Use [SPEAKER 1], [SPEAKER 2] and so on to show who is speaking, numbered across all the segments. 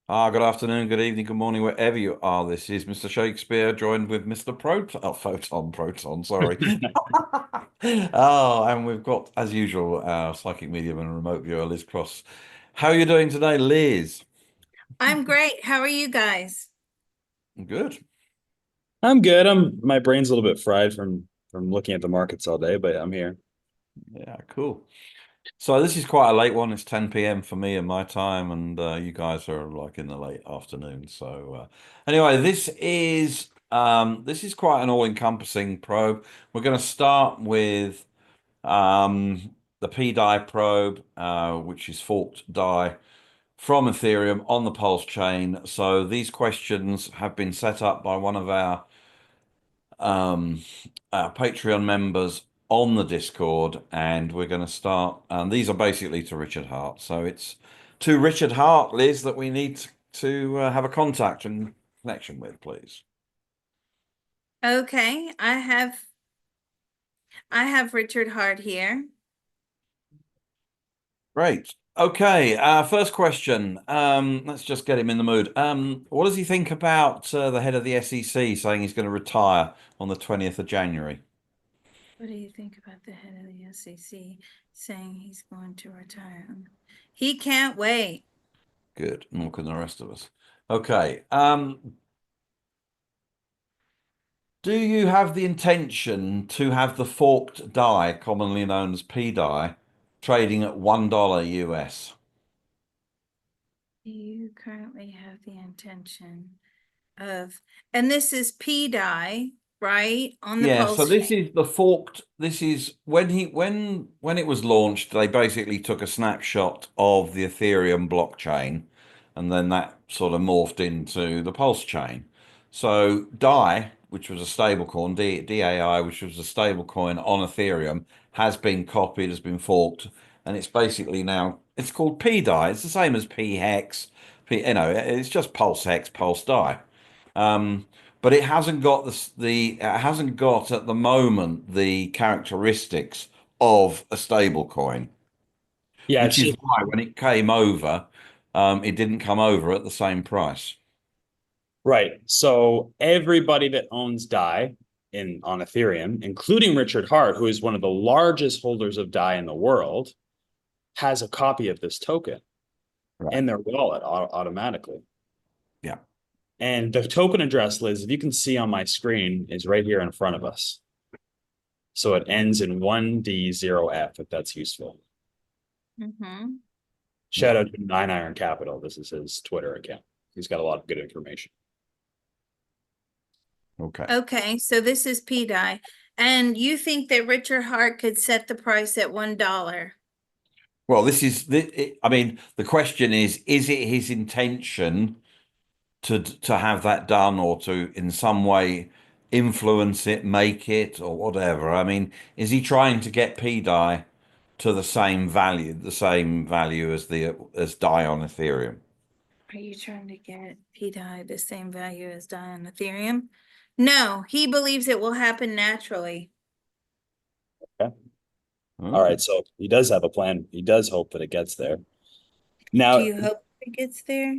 [SPEAKER 1] Good afternoon, good evening, good morning, wherever you are. This is Mr. Shakespeare, joined with Mr. Proton, sorry. And we've got, as usual, our psychic medium and remote viewer, Liz Cross. How are you doing today, Liz?
[SPEAKER 2] I'm great. How are you guys?
[SPEAKER 1] Good.
[SPEAKER 3] I'm good. My brain's a little bit fried from looking at the markets all day, but I'm here.
[SPEAKER 1] Yeah, cool. So this is quite a late one. It's 10 p.m. for me and my time, and you guys are like in the late afternoon. So anyway, this is quite an all-encompassing probe. We're going to start with the PDai probe, which is forked DAI from Ethereum on the Pulse chain. So these questions have been set up by one of um, our Patreon members on the Discord, and we're going to start. And these are basically to Richard Hart. So it's to Richard Hart, Liz, that we need to have a contact and connection with, please.
[SPEAKER 2] Okay, I have Richard Hart here.
[SPEAKER 1] Great. Okay, first question. Let's just get him in the mood. What does he think about the head of the SEC saying he's going to retire on the 20th of January?
[SPEAKER 2] What do you think about the head of the SEC saying he's going to retire? He can't wait.
[SPEAKER 1] Good. More than the rest of us. Okay. Do you have the intention to have the forked die, commonly known as PDai, trading at $1 US?
[SPEAKER 2] Do you currently have the intention of, and this is PDI, right? On the
[SPEAKER 1] Yeah, so
[SPEAKER 2] Pulse
[SPEAKER 1] this
[SPEAKER 2] chain.
[SPEAKER 1] is the forked. This is when it was launched, they basically took a snapshot of the Ethereum blockchain, and then that sort of morphed into the Pulse chain. So DAI, which was a stablecoin, DAI, which was a stablecoin on Ethereum, has been copied, has been forked, and it's basically now it's called PDAI. It's the same as P hex, it's just Pulse hex, Pulse DAI. Um, but it hasn't got it hasn't got at the moment the characteristics of a stable coin,
[SPEAKER 3] Yeah,
[SPEAKER 1] which
[SPEAKER 3] it's
[SPEAKER 1] is
[SPEAKER 3] just
[SPEAKER 1] why when it came over, it didn't come over at the same price.
[SPEAKER 3] right. So everybody that owns DAI in on Ethereum, including Richard Hart, who is one of the largest holders of DAI in the world, has a copy of this token
[SPEAKER 1] Right.
[SPEAKER 3] in their wallet automatically.
[SPEAKER 1] Yeah.
[SPEAKER 3] And the token address, Liz, if you can see on my screen, is right here in front of us. So it ends in 1D0F, if that's useful.
[SPEAKER 2] Mm-hmm.
[SPEAKER 3] Shout
[SPEAKER 1] Yeah.
[SPEAKER 3] out to Nine Iron Capital. This is his Twitter account. He's got a lot of good information.
[SPEAKER 1] Okay.
[SPEAKER 2] Okay, so this is PDI. And you think that Richard Hart could set the price at $1?
[SPEAKER 1] Well, I mean, the question is it his intention to have that done or to in some way influence it, make it, or whatever? I mean, is he trying to get PDI to the same value as the as DAI on Ethereum?
[SPEAKER 2] Are you trying to get PDI the same value as DAI on Ethereum? No, he believes it will happen naturally.
[SPEAKER 3] Okay. All
[SPEAKER 1] Okay.
[SPEAKER 3] right. So he does have a plan. He does hope that it gets there.
[SPEAKER 2] Do
[SPEAKER 3] Now,
[SPEAKER 2] you hope it gets there?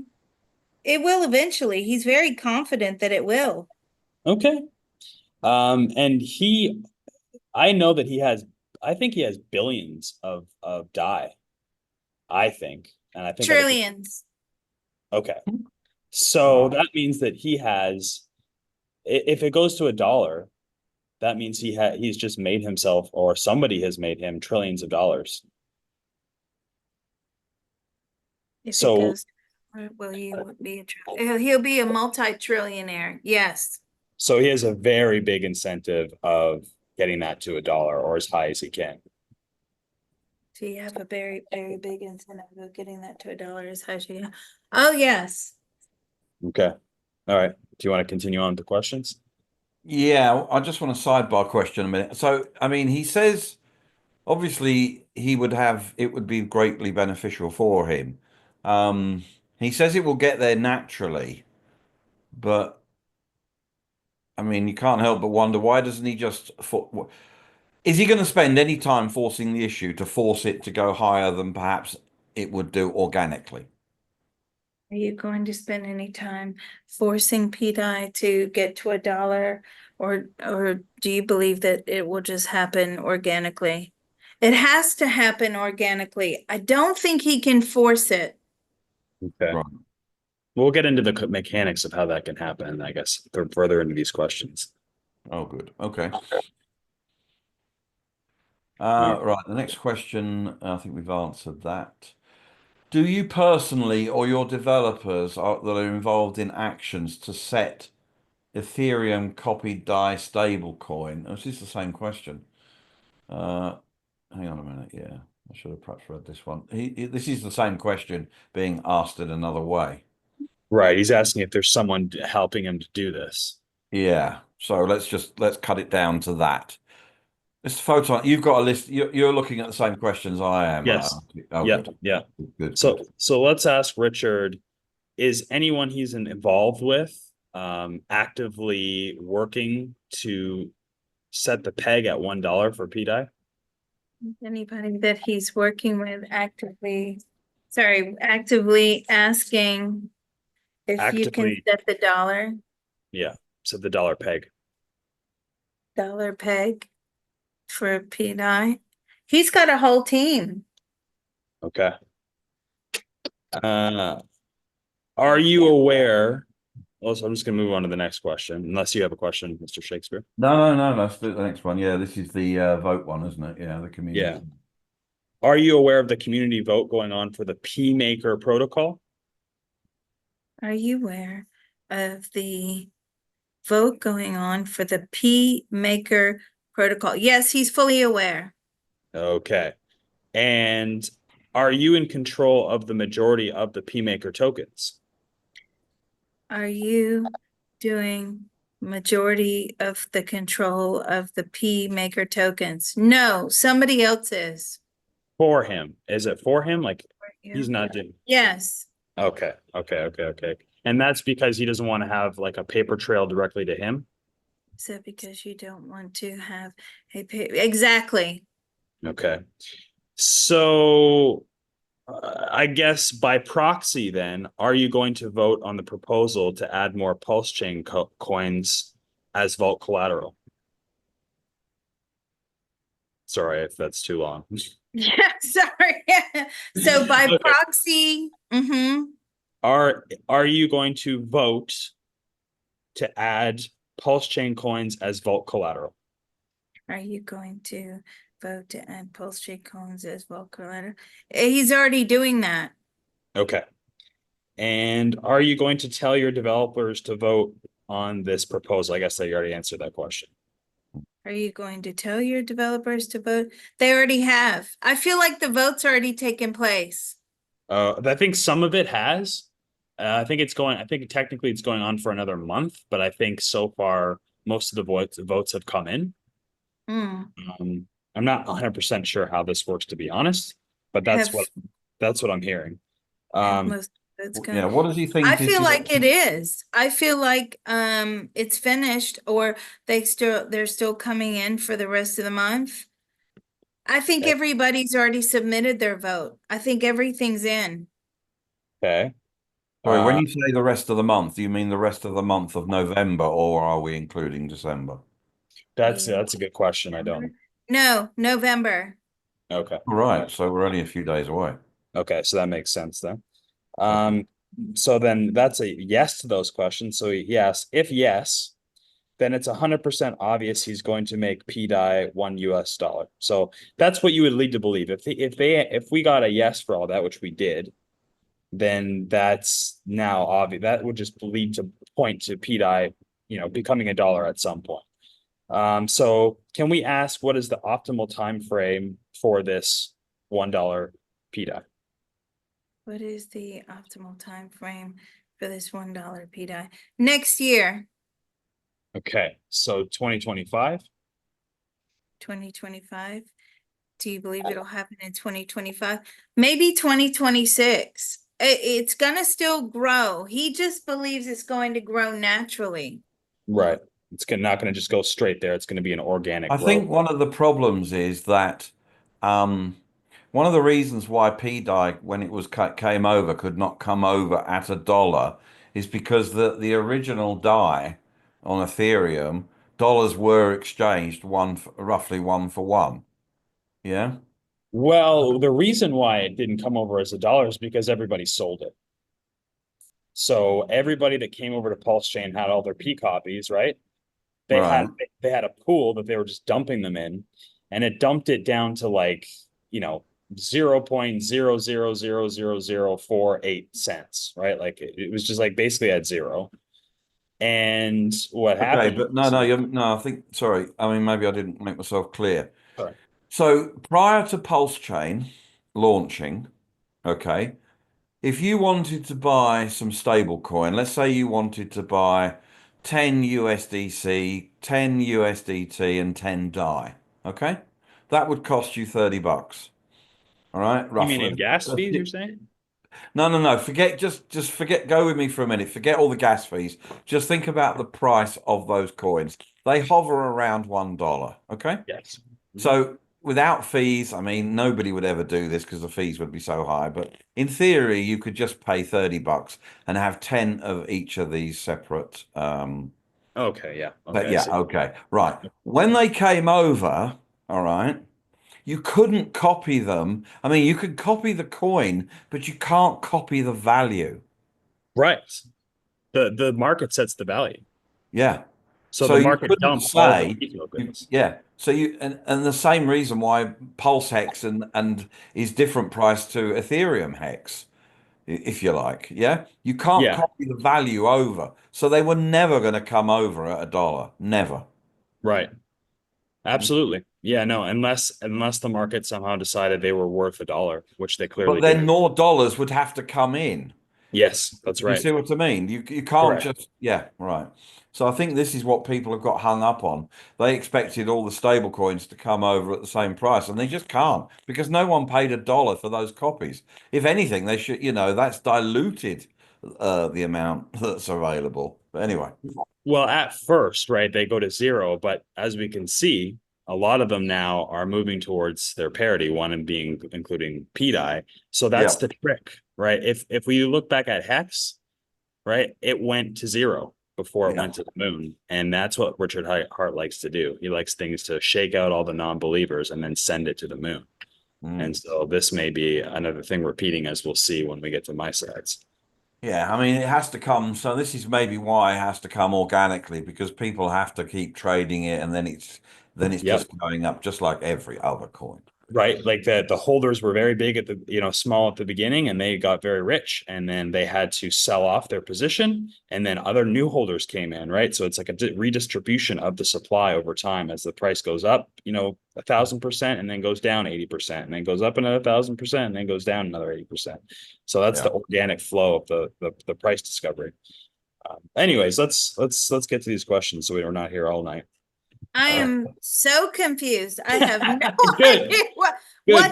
[SPEAKER 2] It will eventually. He's very confident that it will.
[SPEAKER 3] okay. And I know that I think he has billions of DAI. I think, and I think other people.
[SPEAKER 2] Trillions.
[SPEAKER 3] Okay. So
[SPEAKER 1] Wow.
[SPEAKER 3] that means that he has, if it goes to a dollar, that means he's just made himself, or somebody has made him trillions of dollars.
[SPEAKER 2] If it
[SPEAKER 3] So
[SPEAKER 2] goes, where will he be he'll be a multi-trillionaire. Yes.
[SPEAKER 3] so he has a very big incentive of getting that to a dollar or as high as he can.
[SPEAKER 2] So you have a very, very big incentive of getting that to $1 as high as you can. Oh, yes.
[SPEAKER 3] Okay. All right. Do you want to continue on to questions?
[SPEAKER 1] Yeah, I just want a sidebar question a minute. So, I mean, he says obviously it would be greatly beneficial for him. Um, he says it will get there naturally, but I mean, you can't help but wonder why doesn't he just for is he going to spend any time forcing the issue to force it to go higher than perhaps it would do organically?
[SPEAKER 2] Are you going to spend any time forcing PDI to get to $1, or do you believe that it will just happen organically? It has to happen organically. I don't think he can force it.
[SPEAKER 3] Okay.
[SPEAKER 1] Right.
[SPEAKER 3] We'll get into the mechanics of how that can happen, I guess, further into these questions.
[SPEAKER 1] Oh, good. Okay.
[SPEAKER 3] Yeah.
[SPEAKER 1] Right. The next question, I think we've answered that. Do you personally or your developers that are involved in actions to set Ethereum copied DAI stablecoin? This is the same question. Hang on a minute. Yeah, I should have perhaps read this one. This is the same question being asked in another way.
[SPEAKER 3] Right. He's asking if there's someone helping him to do this.
[SPEAKER 1] Yeah. So let's cut it down to that. Mr. Photon, you've got a list. You're looking at the same questions I am.
[SPEAKER 3] Yes.
[SPEAKER 1] Oh,
[SPEAKER 3] Yeah.
[SPEAKER 1] good.
[SPEAKER 3] Yeah.
[SPEAKER 1] Good.
[SPEAKER 3] So let's ask Richard, is anyone he's involved with actively working to set the peg at $1 for PDI?
[SPEAKER 2] Anybody that he's working with actively asking if you can
[SPEAKER 3] Actively,
[SPEAKER 2] set the dollar
[SPEAKER 3] set the dollar peg.
[SPEAKER 2] peg for PDI. He's got a whole team.
[SPEAKER 3] Okay. Are you aware? Also, I'm just going to move on to the next question, unless you have a question, Mr. Shakespeare.
[SPEAKER 1] No. Let's do the next one. Yeah, this is the vote one, isn't it? Yeah, the community.
[SPEAKER 3] Yeah. Are you aware of the community vote going on for the P Maker protocol?
[SPEAKER 2] Are you aware of the vote going on for the P Maker protocol? Yes, he's fully aware.
[SPEAKER 3] Okay. And are you in control of the majority of the P Maker tokens?
[SPEAKER 2] Are you doing majority of the control of the P Maker tokens? No, somebody else is.
[SPEAKER 3] For him. Is it for him? Like he's
[SPEAKER 2] You.
[SPEAKER 3] not doing.
[SPEAKER 2] Yes.
[SPEAKER 3] Okay. And that's because he doesn't want to have like a paper trail directly to him.
[SPEAKER 2] So because you don't want to have a exactly.
[SPEAKER 3] Okay. So I guess by proxy, then, are you going to vote on the proposal to add more pulse chain coins as vault collateral? Sorry if that's too long.
[SPEAKER 2] Yeah, sorry. So by
[SPEAKER 3] Okay.
[SPEAKER 2] proxy,
[SPEAKER 3] Are you going to vote to add pulse chain coins as vault collateral?
[SPEAKER 2] are you going to vote to add pulse chain coins as well collateral? He's already doing that.
[SPEAKER 3] Okay. And are you going to tell your developers to vote on this proposal? I guess that you already answered that question.
[SPEAKER 2] Are you going to tell your developers to vote? They already have. I feel like the vote's already taken place.
[SPEAKER 3] I think some of it has. I think technically it's going on for another month, but I think so far most of the votes have come in. I'm not 100% sure how this works, to be honest, but that's what I'm hearing.
[SPEAKER 2] Most votes come.
[SPEAKER 1] Yeah, what does he think?
[SPEAKER 2] I feel like it is. I feel like it's finished, or they're still coming in for the rest of the month. I think
[SPEAKER 3] Okay.
[SPEAKER 2] everybody's already submitted their vote. I think everything's in.
[SPEAKER 3] Okay.
[SPEAKER 1] Sorry, when you say the rest of the month, do you mean the rest of the month of November, or are we including December?
[SPEAKER 3] That's a good question. I don't.
[SPEAKER 2] No, November.
[SPEAKER 3] Okay.
[SPEAKER 1] All right, so we're only a few days away.
[SPEAKER 3] Okay, so that makes sense then. So then that's a yes to those questions. So yes, if yes, then it's 100% obvious he's going to make PDai $1. So that's what you would lead to believe. If we got a yes for all that, which we did, then that's now obvious. That would just lead to point to PDai, becoming $1 at some point. So can we ask what is the optimal time frame for this $1 PDai?
[SPEAKER 2] What is the optimal time frame for this $1 PDI? Next year.
[SPEAKER 3] Okay, so 2025.
[SPEAKER 2] 2025. Do you believe it'll happen in 2025? Maybe 2026. It's gonna still grow. He just believes it's going to grow naturally.
[SPEAKER 3] Right. It's not going to just go straight there. It's going to be an organic
[SPEAKER 1] I
[SPEAKER 3] growth.
[SPEAKER 1] think one of the problems is that one of the reasons why PDai, when it was came over, could not come over at $1 is because the original DAI on Ethereum, dollars were exchanged roughly 1 for 1. Yeah.
[SPEAKER 3] Well, the reason why it didn't come over as $1 is because everybody sold it. So everybody that came over to Pulse Chain had all their P copies, right? They had
[SPEAKER 1] Right.
[SPEAKER 3] they had a pool that they were just dumping them in, and it dumped it down to like, 0.000048 cents, right? Like it was just like basically at zero. And what
[SPEAKER 1] Okay,
[SPEAKER 3] happened
[SPEAKER 1] but no,
[SPEAKER 3] was,
[SPEAKER 1] no, no. I think sorry. I mean, maybe I didn't make myself clear.
[SPEAKER 3] sorry.
[SPEAKER 1] So prior to Pulse Chain launching, okay, if you wanted to buy some stable coin, let's say you wanted to buy 10 USDC, 10 USDT, and 10 DAI, okay, that would cost you $30. All right,
[SPEAKER 3] You mean
[SPEAKER 1] roughly.
[SPEAKER 3] in gas fees, you're saying?
[SPEAKER 1] No, no, no. Forget just forget. Go with me for a minute. Forget all the gas fees. Just think about the price of those coins. They hover around $1. Okay.
[SPEAKER 3] Yes. Mhm.
[SPEAKER 1] So without fees, I mean, nobody would ever do this because the fees would be so high. But in theory, you could just pay $30 and have 10 of each of these separate.
[SPEAKER 3] Okay, yeah.
[SPEAKER 1] But
[SPEAKER 3] Okay, I
[SPEAKER 1] yeah,
[SPEAKER 3] see.
[SPEAKER 1] okay, right. When they came over, all right, you couldn't copy them. I mean, you could copy the coin, but you can't copy the value.
[SPEAKER 3] Right. The market sets the value.
[SPEAKER 1] Yeah.
[SPEAKER 3] So
[SPEAKER 1] So
[SPEAKER 3] the
[SPEAKER 1] you
[SPEAKER 3] market
[SPEAKER 1] couldn't
[SPEAKER 3] dumped all the
[SPEAKER 1] say
[SPEAKER 3] P tokens.
[SPEAKER 1] yeah. So you and the same reason why Pulse Hex and is different price to Ethereum Hex, if you like. Yeah. You can't
[SPEAKER 3] Yeah,
[SPEAKER 1] copy the value over. So they were never going to come over at $1. Never.
[SPEAKER 3] right. Absolutely. Yeah, no, unless the market somehow decided they were worth $1, which they
[SPEAKER 1] But
[SPEAKER 3] clearly
[SPEAKER 1] then
[SPEAKER 3] didn't.
[SPEAKER 1] more dollars would have to come in.
[SPEAKER 3] Yes, that's
[SPEAKER 1] You
[SPEAKER 3] right.
[SPEAKER 1] see what I mean? You can't
[SPEAKER 3] Correct.
[SPEAKER 1] just yeah, right. So I think this is what people have got hung up on. They expected all the stable coins to come over at the same price, and they just can't because no one paid $1 for those copies. If anything, they should, that's diluted the amount that's available. But anyway,
[SPEAKER 3] Well, at first, right, they go to zero, but as we can see, a lot of them now are moving towards their parity, one and being including PDI. So that's
[SPEAKER 1] yeah,
[SPEAKER 3] the trick, right? If we look back at Hex, right, it went to zero before it
[SPEAKER 1] yeah.
[SPEAKER 3] went to the moon. And that's what Richard Hart likes to do. He likes things to shake out all the non-believers and then send it to the moon. And
[SPEAKER 1] Mm.
[SPEAKER 3] so this may be another thing repeating, as we'll see when we get to my sides.
[SPEAKER 1] Yeah, I mean, it has to come. So this is maybe why it has to come organically because people have to keep trading it, and then it's
[SPEAKER 3] Yep.
[SPEAKER 1] just going up, just like every other coin.
[SPEAKER 3] Right. Like the holders were very big at the, small at the beginning, and they got very rich, and then they had to sell off their position, and then other new holders came in, right? So it's like a redistribution of the supply over time as the price goes up, 1,000%, and then goes down 80%, and then goes up another 1,000%, and then goes down another 80%. So that's
[SPEAKER 1] Yeah.
[SPEAKER 3] the organic flow of the price discovery. Anyways, let's get to these questions so we are not here all night.
[SPEAKER 2] I am so confused. I have no
[SPEAKER 3] Good,
[SPEAKER 2] idea
[SPEAKER 3] good,
[SPEAKER 2] what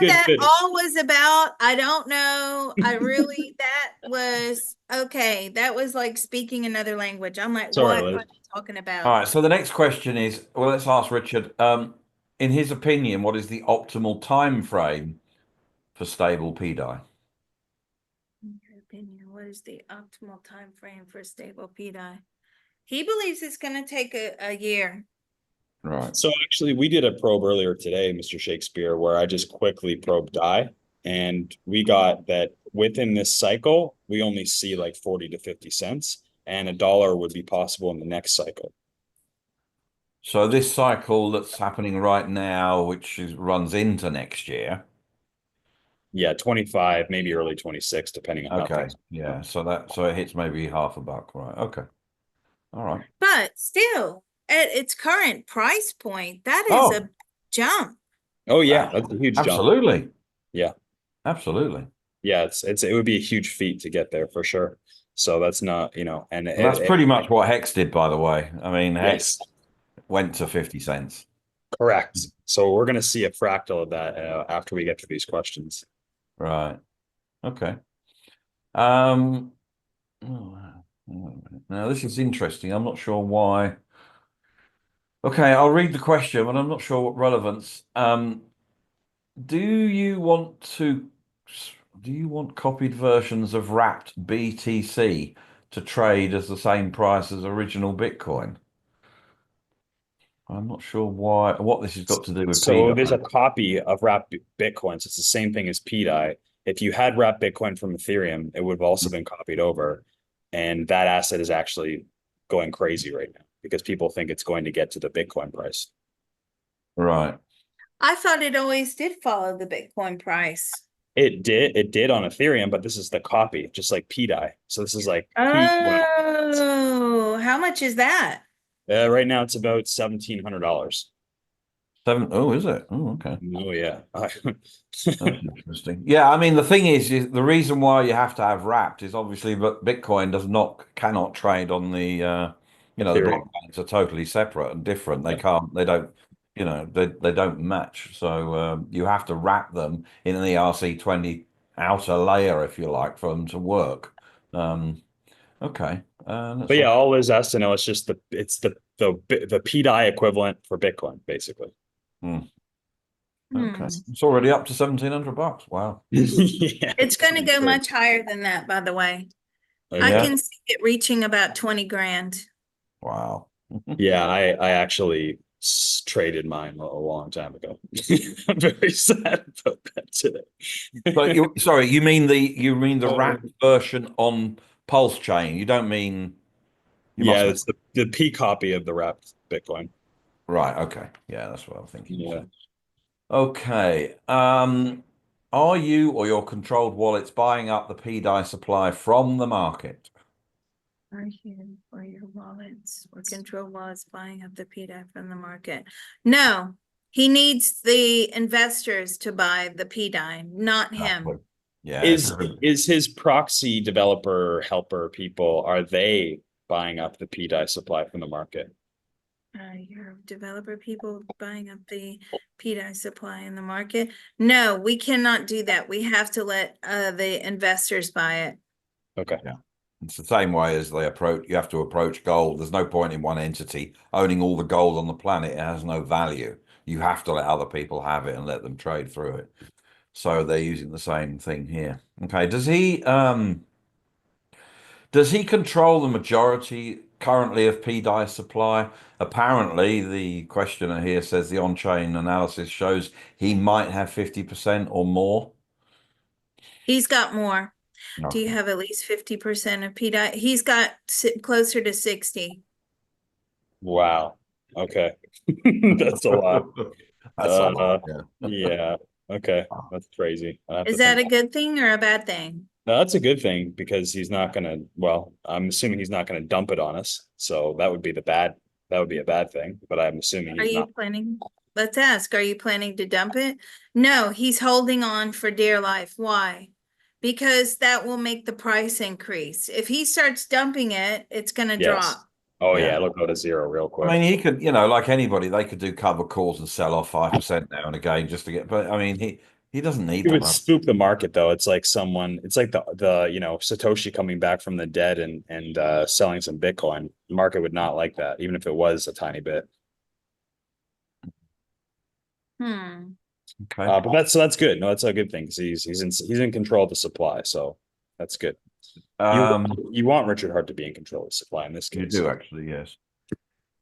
[SPEAKER 3] good,
[SPEAKER 2] that
[SPEAKER 3] good.
[SPEAKER 2] all was about. I don't know. That was okay. That was like speaking another language. I'm like,
[SPEAKER 3] Sorry,
[SPEAKER 2] what are
[SPEAKER 3] Liz.
[SPEAKER 2] you talking
[SPEAKER 1] All
[SPEAKER 2] about?
[SPEAKER 1] right. So the next question is, well, let's ask Richard. In his opinion, what is the optimal time frame for stable PDI?
[SPEAKER 2] In your opinion, what is the optimal time frame for stable PDI? He believes it's going to take a year.
[SPEAKER 1] Right.
[SPEAKER 3] So actually, we did a probe earlier today, Mr. Shakespeare, where I just quickly probed DAI, and we got that within this cycle, we only see like 40 to 50 cents, and $1 would be possible in the next cycle.
[SPEAKER 1] So this cycle that's happening right now, which runs into next year.
[SPEAKER 3] Yeah, 25, maybe early 26, depending on how
[SPEAKER 1] Okay.
[SPEAKER 3] things
[SPEAKER 1] Yeah.
[SPEAKER 3] go.
[SPEAKER 1] So it hits maybe $0.50. Right. Okay. All right.
[SPEAKER 2] But still, at its current price point, that is
[SPEAKER 1] Oh,
[SPEAKER 2] a jump.
[SPEAKER 3] Oh yeah, that's a huge jump.
[SPEAKER 1] absolutely.
[SPEAKER 3] Yeah.
[SPEAKER 1] Absolutely.
[SPEAKER 3] Yeah, it would be a huge feat to get there for sure. So that's not, and
[SPEAKER 1] And that's pretty much what Hex did, by the way. I mean, Hex
[SPEAKER 3] yes,
[SPEAKER 1] went to 50 cents.
[SPEAKER 3] correct. So we're going to see a fractal of that after we get to these questions.
[SPEAKER 1] Right. Okay. Um, oh, now this is interesting. I'm not sure why. Okay, I'll read the question, but I'm not sure what relevance. do you want to do you want copied versions of wrapped BTC to trade as the same price as original Bitcoin? I'm not sure what this has got to do with
[SPEAKER 3] So there's a
[SPEAKER 1] PDai.
[SPEAKER 3] copy of wrapped Bitcoin. So it's the same thing as PDai. If you had wrapped Bitcoin from Ethereum, it would have also been copied over. And that asset is actually going crazy right now because people think it's going to get to the Bitcoin price.
[SPEAKER 1] Right.
[SPEAKER 2] I thought it always did follow the Bitcoin price.
[SPEAKER 3] It did on Ethereum, but this is the copy, just like PDai. So this is like P.
[SPEAKER 2] Oh, how much is that?
[SPEAKER 3] Right now it's about $1,700.
[SPEAKER 1] Seven. Oh, is it? Oh, okay.
[SPEAKER 3] Oh yeah.
[SPEAKER 1] That's interesting. Yeah, I mean, the thing is the reason why you have to have wrapped is obviously, but Bitcoin cannot trade on the, the
[SPEAKER 3] Ethereum.
[SPEAKER 1] blockchains are totally separate and different. They don't, they don't match. So you have to wrap them in an ERC20 outer layer, if you like, for them to work. Okay.
[SPEAKER 3] But
[SPEAKER 1] That's
[SPEAKER 3] yeah,
[SPEAKER 1] all.
[SPEAKER 3] all is us to know. It's just the PDI equivalent for Bitcoin, basically.
[SPEAKER 1] Hmm. Okay.
[SPEAKER 2] Hmm.
[SPEAKER 1] It's already up to $1,700. Wow.
[SPEAKER 3] Yeah,
[SPEAKER 2] It's going to go much higher than that, by the way. I
[SPEAKER 1] Yeah.
[SPEAKER 2] can see it reaching about 20 grand.
[SPEAKER 1] Wow.
[SPEAKER 3] Yeah, I actually traded mine a long time ago. I'm very sad about that today.
[SPEAKER 1] But you mean the wrapped version on Pulse Chain. You don't mean you
[SPEAKER 3] Yeah,
[SPEAKER 1] must mean
[SPEAKER 3] it's the P copy of the wrapped Bitcoin.
[SPEAKER 1] right, okay. Yeah, that's what I'm thinking.
[SPEAKER 3] Yeah.
[SPEAKER 1] Okay. Are you or your controlled wallets buying up the PDI supply from the market?
[SPEAKER 2] Are you or your wallets or control wallets buying up the PDAI from the market? No, he needs the investors to buy the PDAI, not
[SPEAKER 1] Exactly.
[SPEAKER 2] him.
[SPEAKER 1] Yeah, it's
[SPEAKER 3] Is his proxy developer helper people, are they buying up the PDI supply from the market?
[SPEAKER 2] Your developer people buying up the PDAI supply in the market. No, we cannot do that. We have to let the investors buy it.
[SPEAKER 3] Okay.
[SPEAKER 1] yeah. It's the same way as you have to approach gold. There's no point in one entity owning all the gold on the planet. It has no value. You have to let other people have it and let them trade through it. So they're using the same thing here. Okay. Does he control the majority currently of PDI supply? Apparently, the questioner here says the on-chain analysis shows he might have 50% or more.
[SPEAKER 2] He's got more. Do you
[SPEAKER 1] Okay.
[SPEAKER 2] have at least 50% of PDAI? He's got closer to 60.
[SPEAKER 3] Wow. Okay. That's a lot.
[SPEAKER 1] That's a lot.
[SPEAKER 3] Uh,
[SPEAKER 1] Yeah.
[SPEAKER 3] yeah. Okay. That's crazy. I have to
[SPEAKER 2] Is that
[SPEAKER 3] think.
[SPEAKER 2] a good thing or a bad thing?
[SPEAKER 3] No, that's a good thing because he's not gonna, well, I'm assuming he's not gonna dump it on us. So that would be a bad thing, but I'm assuming
[SPEAKER 2] Are
[SPEAKER 3] he's
[SPEAKER 2] you
[SPEAKER 3] not.
[SPEAKER 2] planning? Let's ask, are you planning to dump it? No, he's holding on for dear life. Why? Because that will make the price increase. If he starts dumping it, it's going to
[SPEAKER 3] Yes.
[SPEAKER 2] drop.
[SPEAKER 3] Oh yeah,
[SPEAKER 1] Yeah.
[SPEAKER 3] it'll go to zero real
[SPEAKER 1] I
[SPEAKER 3] quick.
[SPEAKER 1] mean, he could, like anybody, they could do cover calls and sell off 5% now and again just to get, but I mean, he doesn't need
[SPEAKER 3] It
[SPEAKER 1] the
[SPEAKER 3] would
[SPEAKER 1] money.
[SPEAKER 3] spook the market though. It's like it's like the Satoshi coming back from the dead and selling some Bitcoin. The market would not like that, even if it was a tiny bit.
[SPEAKER 2] Hmm.
[SPEAKER 1] Okay.
[SPEAKER 3] But that's good. No, that's a good thing because he's in control of the supply, so that's good. You
[SPEAKER 1] Um,
[SPEAKER 3] you want Richard Hart to be in control of the supply in this
[SPEAKER 1] you
[SPEAKER 3] case.
[SPEAKER 1] do actually, yes.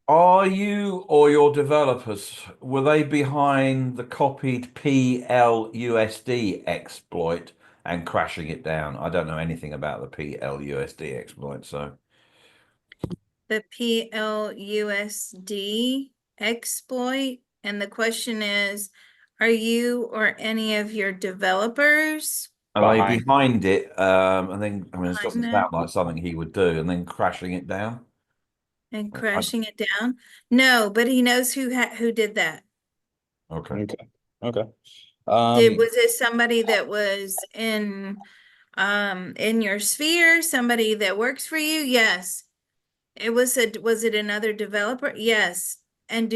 [SPEAKER 1] Are you or your developers, were they behind the copied PLUSD exploit and crashing it down? I don't know anything about the PLUSD exploit, so
[SPEAKER 2] The PLUSD exploit. And the question is, are you or any of your developers
[SPEAKER 1] are they
[SPEAKER 3] Behind.
[SPEAKER 1] behind it? And then, I mean, it
[SPEAKER 2] behind
[SPEAKER 1] doesn't
[SPEAKER 2] that
[SPEAKER 1] sound like something he would do, and then crashing it down.
[SPEAKER 2] and
[SPEAKER 1] I,
[SPEAKER 2] crashing it down? No, but he knows who did that.
[SPEAKER 1] okay.
[SPEAKER 3] Okay. Okay.
[SPEAKER 2] Was it somebody that was in your sphere, somebody that works for you? Yes. Was it another developer? Yes. And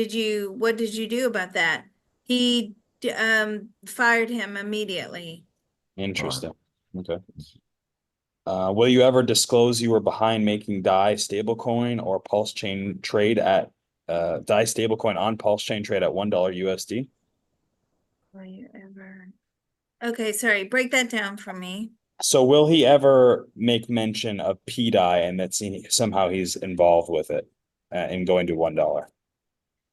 [SPEAKER 2] what did you do about that? He fired him immediately.
[SPEAKER 1] Right.
[SPEAKER 3] Interesting. Okay. Will you ever disclose you were behind making DAI stablecoin or Pulse Chain trade at DAI stablecoin on Pulse Chain trade at $1 USD?
[SPEAKER 2] Will you ever? Okay, sorry, break that down for me.
[SPEAKER 3] So will he ever make mention of PDai and that somehow he's involved with it and going to $1?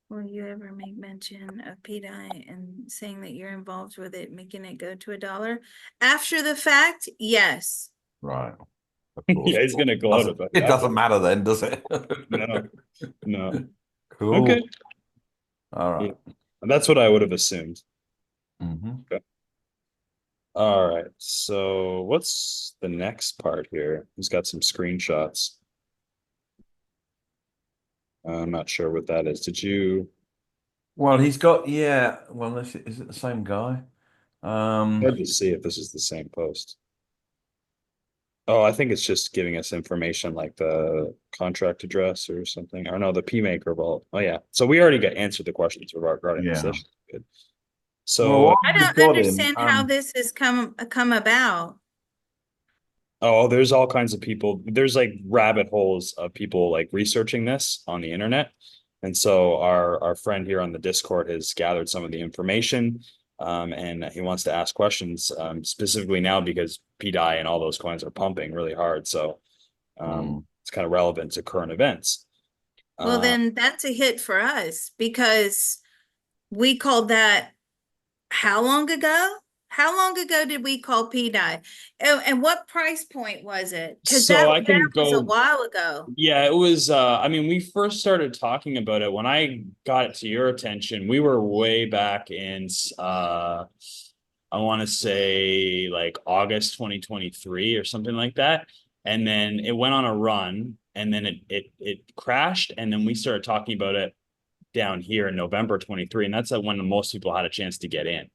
[SPEAKER 2] Will you ever make mention of PDI and saying that you're involved with it, making it go to $1? After the fact, yes.
[SPEAKER 1] Right. Of course.
[SPEAKER 3] Yeah, he's gonna gloat about
[SPEAKER 1] It
[SPEAKER 3] that.
[SPEAKER 1] doesn't matter then, does it?
[SPEAKER 3] No, no.
[SPEAKER 1] Cool.
[SPEAKER 3] Okay.
[SPEAKER 1] All right.
[SPEAKER 3] That's what I would have assumed.
[SPEAKER 1] Mhm.
[SPEAKER 3] All right. So what's the next part here? He's got some screenshots. I'm not sure what that is. Did you?
[SPEAKER 1] Well, he's got, yeah. Well, is it the same guy?
[SPEAKER 3] Hard to see if this is the same post. Oh, I think it's just giving us information like the contract address or something. Or no, the P maker vault. Oh yeah. So we already got answered the questions regarding this.
[SPEAKER 1] Yeah.
[SPEAKER 3] That's good.
[SPEAKER 1] Well,
[SPEAKER 3] So
[SPEAKER 1] while
[SPEAKER 2] I
[SPEAKER 1] we've
[SPEAKER 2] don't
[SPEAKER 1] got him,
[SPEAKER 2] understand how this has come about.
[SPEAKER 3] oh, there's all kinds of people. There's like rabbit holes of people like researching this on the internet. And so our friend here on the Discord has gathered some of the information. And he wants to ask questions specifically now because PDI and all those coins are pumping really hard. So it's kind of relevant to current events.
[SPEAKER 2] Well, then that's a hit for us because we called that how long ago? How long ago did we call PDI? Oh, and what price point was it? Because
[SPEAKER 3] So I
[SPEAKER 2] that
[SPEAKER 3] can
[SPEAKER 2] was a
[SPEAKER 3] go.
[SPEAKER 2] while ago.
[SPEAKER 3] Yeah, it was I mean, we first started talking about it when I got it to your attention. We were way back in I want to say like August 2023 or something like that. And then it went on a run and then it crashed and then we started talking about it down here in November 23 and that's when most people had a chance to get in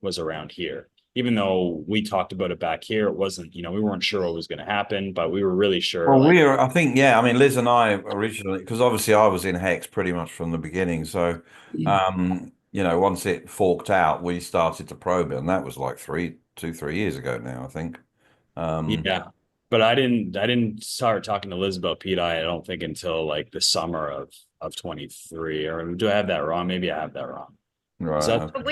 [SPEAKER 3] was around here. Even though we talked about it back here, it wasn't, we weren't sure what was going to happen, but we were really sure.
[SPEAKER 1] well,
[SPEAKER 3] Like,
[SPEAKER 1] I think, yeah. I mean, Liz and I originally, because obviously I was in Hex pretty much from the beginning. So, once it forked out, we started to probe it, and that was like 3 years ago now, I think.
[SPEAKER 3] yeah, but I didn't start talking to Liz about PDI, I don't think until like the summer of 23. Or do I have that wrong? Maybe I have that wrong. Is
[SPEAKER 1] Right.
[SPEAKER 3] that
[SPEAKER 1] Okay.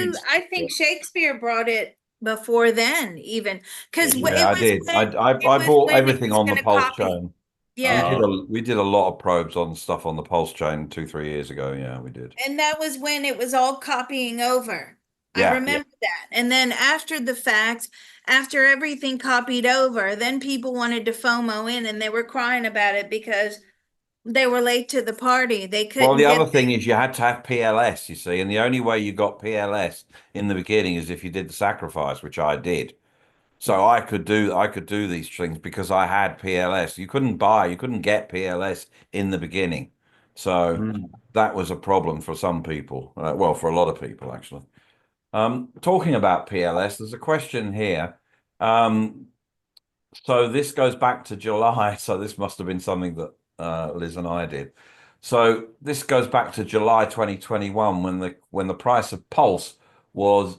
[SPEAKER 3] right?
[SPEAKER 2] I think Shakespeare brought it before then, even because it
[SPEAKER 1] Yeah, I
[SPEAKER 2] was
[SPEAKER 1] did.
[SPEAKER 2] when
[SPEAKER 1] I bought
[SPEAKER 2] it
[SPEAKER 1] everything
[SPEAKER 2] was
[SPEAKER 1] on the
[SPEAKER 2] going to
[SPEAKER 1] Pulse
[SPEAKER 2] copy.
[SPEAKER 1] chain.
[SPEAKER 2] Yeah.
[SPEAKER 1] We did a lot of probes on stuff on the Pulse chain 2, 3 years ago. Yeah, we did.
[SPEAKER 2] And that was when it was all copying over. I
[SPEAKER 1] Yeah.
[SPEAKER 2] remember that. And then after the fact, after everything copied over, then people wanted to FOMO in and they were crying about it because they were late to the party. They
[SPEAKER 1] Well,
[SPEAKER 2] couldn't
[SPEAKER 1] the other
[SPEAKER 2] get
[SPEAKER 1] thing is you had to have PLS, you see, and the only way you got PLS in the beginning is if you did the sacrifice, which I did. So I could do these things because I had PLS. You couldn't get PLS in the beginning. So
[SPEAKER 3] Mm.
[SPEAKER 1] that was a problem for some people. Well, for a lot of people, actually. Talking about PLS, there's a question here. So this goes back to July. So this must have been something that Liz and I did. So this goes back to July 2021 when the price of Pulse was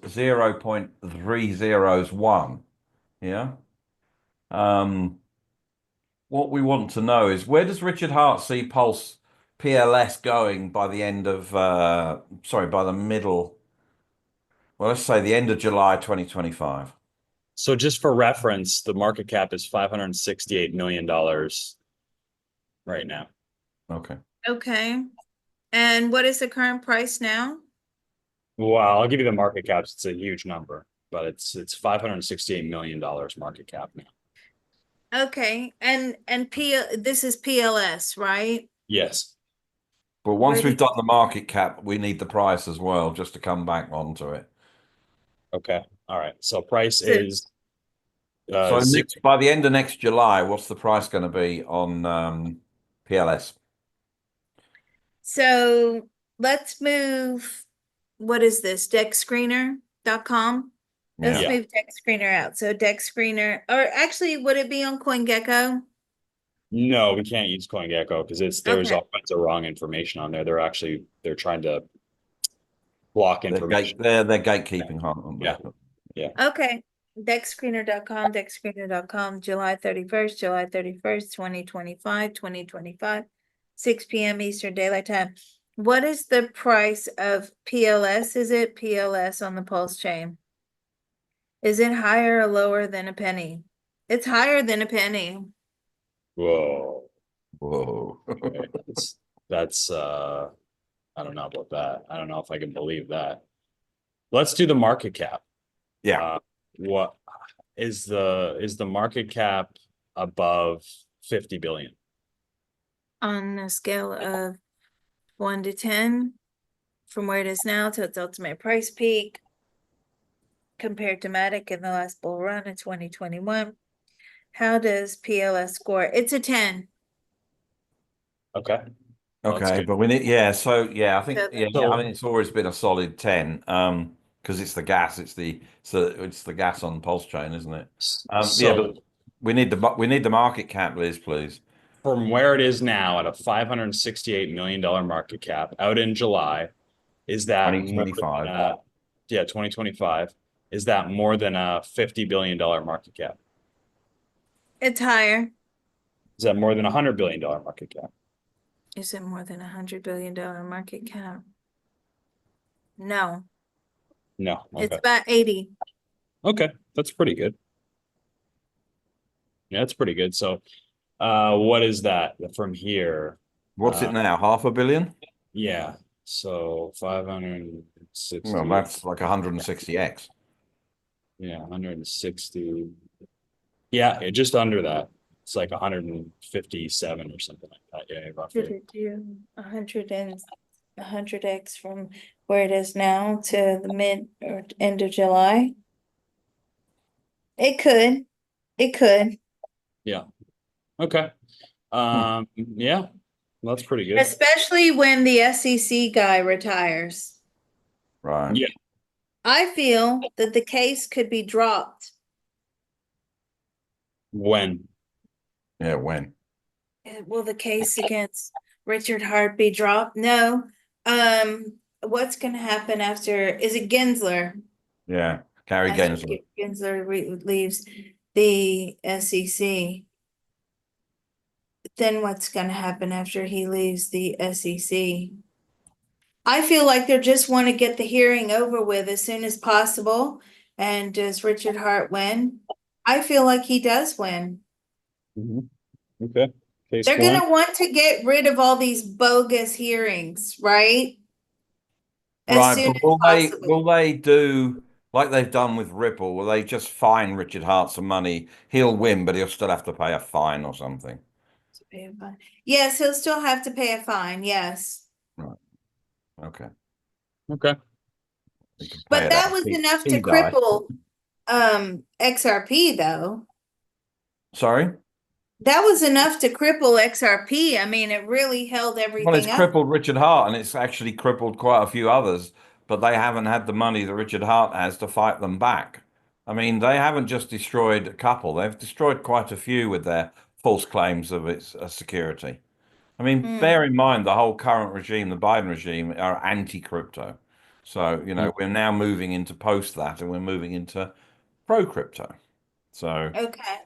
[SPEAKER 1] 0.301. Yeah. Um, what we want to know is where does Richard Hart see Pulse PLS going by the end of by the middle, well, let's say the end of July 2025.
[SPEAKER 3] So just for reference, the market cap is $568 million right now.
[SPEAKER 1] Okay.
[SPEAKER 2] Okay. And what is the current price now?
[SPEAKER 3] Wow, I'll give you the market caps. It's a huge number, but it's $568 million market cap now.
[SPEAKER 2] Okay. And this is PLS, right?
[SPEAKER 3] Yes.
[SPEAKER 1] But once
[SPEAKER 2] Where
[SPEAKER 1] we've
[SPEAKER 2] did
[SPEAKER 1] done the market cap, we need the price as well, just to come back onto it.
[SPEAKER 3] Okay. All right. So price
[SPEAKER 2] so
[SPEAKER 3] is
[SPEAKER 1] So
[SPEAKER 3] zero.
[SPEAKER 1] by the end of next July, what's the price going to be on PLS?
[SPEAKER 2] So let's move, what is this? Deckscreener.com. Let's
[SPEAKER 1] Yeah.
[SPEAKER 3] Yeah.
[SPEAKER 2] move Deck Screener out. So Deck Screener, or actually, would it be on CoinGecko?
[SPEAKER 3] No, we can't use CoinGecko because there's
[SPEAKER 2] Okay.
[SPEAKER 3] all kinds of wrong information on there. They're trying to block information.
[SPEAKER 1] They're gatekeeping, aren't they?
[SPEAKER 3] Yeah. Yeah.
[SPEAKER 2] Okay. Deckscreener.com, deckscreener.com, July 31st, 2025, 6 p.m. Eastern Daylight Time. What is the price of PLS? Is it PLS on the Pulse chain? Is it higher or lower than a penny? It's higher than a penny.
[SPEAKER 3] Whoa.
[SPEAKER 1] Whoa.
[SPEAKER 3] Okay. That's I don't know about that. I don't know if I can believe that. Let's do the market cap.
[SPEAKER 1] Yeah.
[SPEAKER 3] What is the market cap above 50 billion?
[SPEAKER 2] On a scale of 1 to 10, from where it is now to its ultimate price peak, compared to Matic in the last bull run in 2021, how does PLS score? It's a 10.
[SPEAKER 3] Okay. That's
[SPEAKER 1] Okay,
[SPEAKER 3] good.
[SPEAKER 1] but we need, yeah, so yeah, I think,
[SPEAKER 2] So
[SPEAKER 1] yeah,
[SPEAKER 3] So
[SPEAKER 1] I mean, it's always been a solid 10, because it's the gas, it's the gas on the pulse chain, isn't it? Yeah,
[SPEAKER 3] so
[SPEAKER 1] but we need the market cap, Liz, please.
[SPEAKER 3] from where it is now at a $568 million market cap out in July, is that more than
[SPEAKER 1] 2025.
[SPEAKER 3] yeah, 2025, is that more than a $50 billion market cap?
[SPEAKER 2] it's higher.
[SPEAKER 3] Is that more than a $100 billion market cap?
[SPEAKER 2] Is it more than $100 billion market cap? No,
[SPEAKER 3] No.
[SPEAKER 2] it's
[SPEAKER 3] Okay.
[SPEAKER 2] about 80.
[SPEAKER 3] Okay. That's pretty good. Yeah, that's pretty good. So what is that from here?
[SPEAKER 1] What's it now? Half a billion?
[SPEAKER 3] Yeah. So
[SPEAKER 1] Well,
[SPEAKER 3] 560.
[SPEAKER 1] that's like 160x.
[SPEAKER 3] Yeah, 160. Yeah, just under that. It's like 157 or something like that. Yeah, roughly.
[SPEAKER 2] Should it do 100x from where it is now to the mid or end of July? It could. It could.
[SPEAKER 3] Yeah. Okay. Yeah, that's pretty good.
[SPEAKER 2] Especially when the SEC guy retires.
[SPEAKER 1] Right.
[SPEAKER 3] Yeah.
[SPEAKER 2] I feel that the case could be dropped.
[SPEAKER 3] When?
[SPEAKER 1] Yeah, when?
[SPEAKER 2] Will the case against Richard Hart be dropped? No. What's gonna happen after, is it Gensler?
[SPEAKER 1] Yeah. Gary
[SPEAKER 2] After
[SPEAKER 1] Gensler.
[SPEAKER 2] Gensler leaves the SEC. Then what's gonna happen after he leaves the SEC? I feel like they just want to get the hearing over with as soon as possible. And does Richard Hart win? I feel like he does win.
[SPEAKER 3] Mhm. Okay. Case
[SPEAKER 2] They're
[SPEAKER 3] won.
[SPEAKER 2] gonna want to get rid of all these bogus hearings, right? As
[SPEAKER 1] Right,
[SPEAKER 2] soon
[SPEAKER 1] but
[SPEAKER 2] as
[SPEAKER 1] will
[SPEAKER 2] possible.
[SPEAKER 1] they do like they've done with Ripple? Will they just fine Richard Hart some money? He'll win, but he'll still have to pay a fine or something.
[SPEAKER 2] To pay a fine. Yes, he'll still have to pay a fine, yes.
[SPEAKER 1] Right. Okay.
[SPEAKER 3] Okay.
[SPEAKER 1] He can pay
[SPEAKER 2] But
[SPEAKER 1] it out
[SPEAKER 2] that
[SPEAKER 1] of
[SPEAKER 2] was enough to
[SPEAKER 1] PDai.
[SPEAKER 2] cripple XRP though.
[SPEAKER 1] Sorry?
[SPEAKER 2] That was enough to cripple XRP. I mean, it really held
[SPEAKER 1] Well, it's
[SPEAKER 2] everything up.
[SPEAKER 1] crippled Richard Hart and it's actually crippled quite a few others, but they haven't had the money that Richard Hart has to fight them back. I mean, they haven't just destroyed a couple, they've destroyed quite a few with their false claims of its security. I mean,
[SPEAKER 2] Hmm.
[SPEAKER 1] bear in mind the whole current regime, the Biden regime, are anti-crypto. So, we're now moving into post that and we're moving into pro-crypto. So,
[SPEAKER 2] Okay.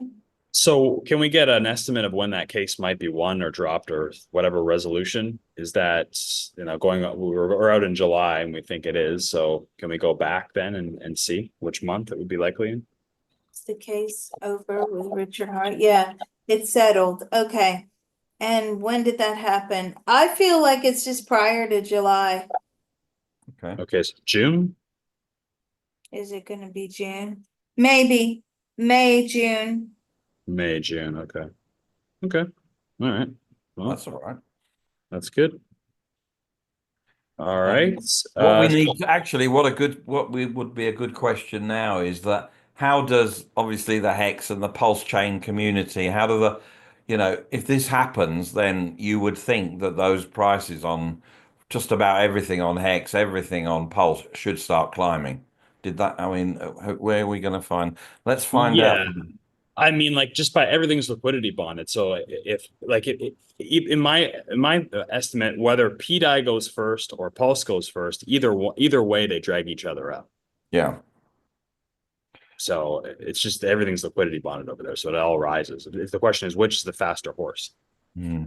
[SPEAKER 3] So can we get an estimate of when that case might be won or dropped or whatever resolution? Is that, we're out in July and we think it is. So can we go back then and see which month it would be likely in?
[SPEAKER 2] It's the case over with Richard Hart. Yeah, it's settled. Okay. And when did that happen? I feel like it's just prior to July.
[SPEAKER 1] okay.
[SPEAKER 3] Okay, so June?
[SPEAKER 2] Is it gonna be June? Maybe May, June.
[SPEAKER 3] May, June. Okay. Okay. All right. Well,
[SPEAKER 1] That's all right.
[SPEAKER 3] that's good. All
[SPEAKER 1] Um,
[SPEAKER 3] right.
[SPEAKER 1] what we need to actually, what we would be a good question now is that how does obviously the Hex and the Pulse chain community, how do if this happens, then you would think that those prices on just about everything on Hex, everything on Pulse should start climbing. I mean, where are we going to find? Let's find out.
[SPEAKER 3] Yeah. I mean, like just by everything's liquidity bonded. So if like in my estimate, whether PDai goes first or Pulse goes first, either way they drag each other up.
[SPEAKER 1] Yeah.
[SPEAKER 3] So it's just everything's liquidity bonded over there, so it all rises. If the question is which is the faster horse.
[SPEAKER 1] Hmm.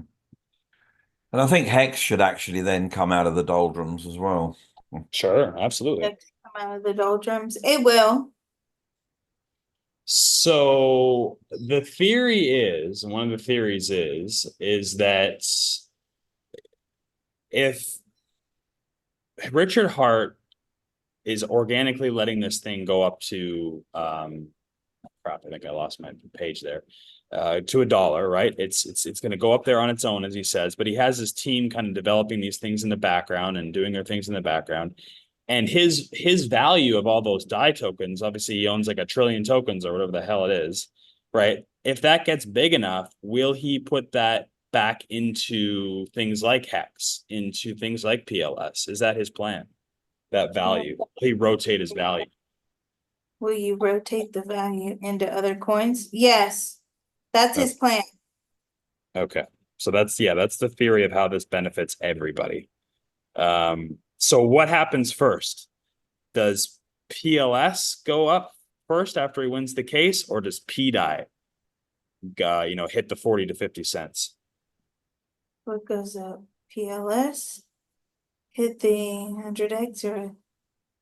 [SPEAKER 1] And I think Hex should actually then come out of the doldrums as well.
[SPEAKER 3] Sure, absolutely.
[SPEAKER 2] Have to come out of the doldrums. It will.
[SPEAKER 3] So the theory is, and one of the theories is that if Richard Hart is organically letting this thing go up to crap, I think I lost my page there. To $1, right? It's going to go up there on its own, as he says, but he has his team kind of developing these things in the background and doing their things in the background. And his value of all those DAI tokens, obviously he owns like 1 trillion tokens or whatever the hell it is, right? If that gets big enough, will he put that back into things like Hex, into things like PLS? Is that his plan? That value? Will he rotate his value?
[SPEAKER 2] Will you rotate the value into other coins? Yes, that's his plan.
[SPEAKER 3] Okay. So that's the theory of how this benefits everybody. So what happens first? Does PLS go up first after he wins the case, or does PDai hit the 40 to 50 cents?
[SPEAKER 2] What goes up? PLS? Hit the 100x or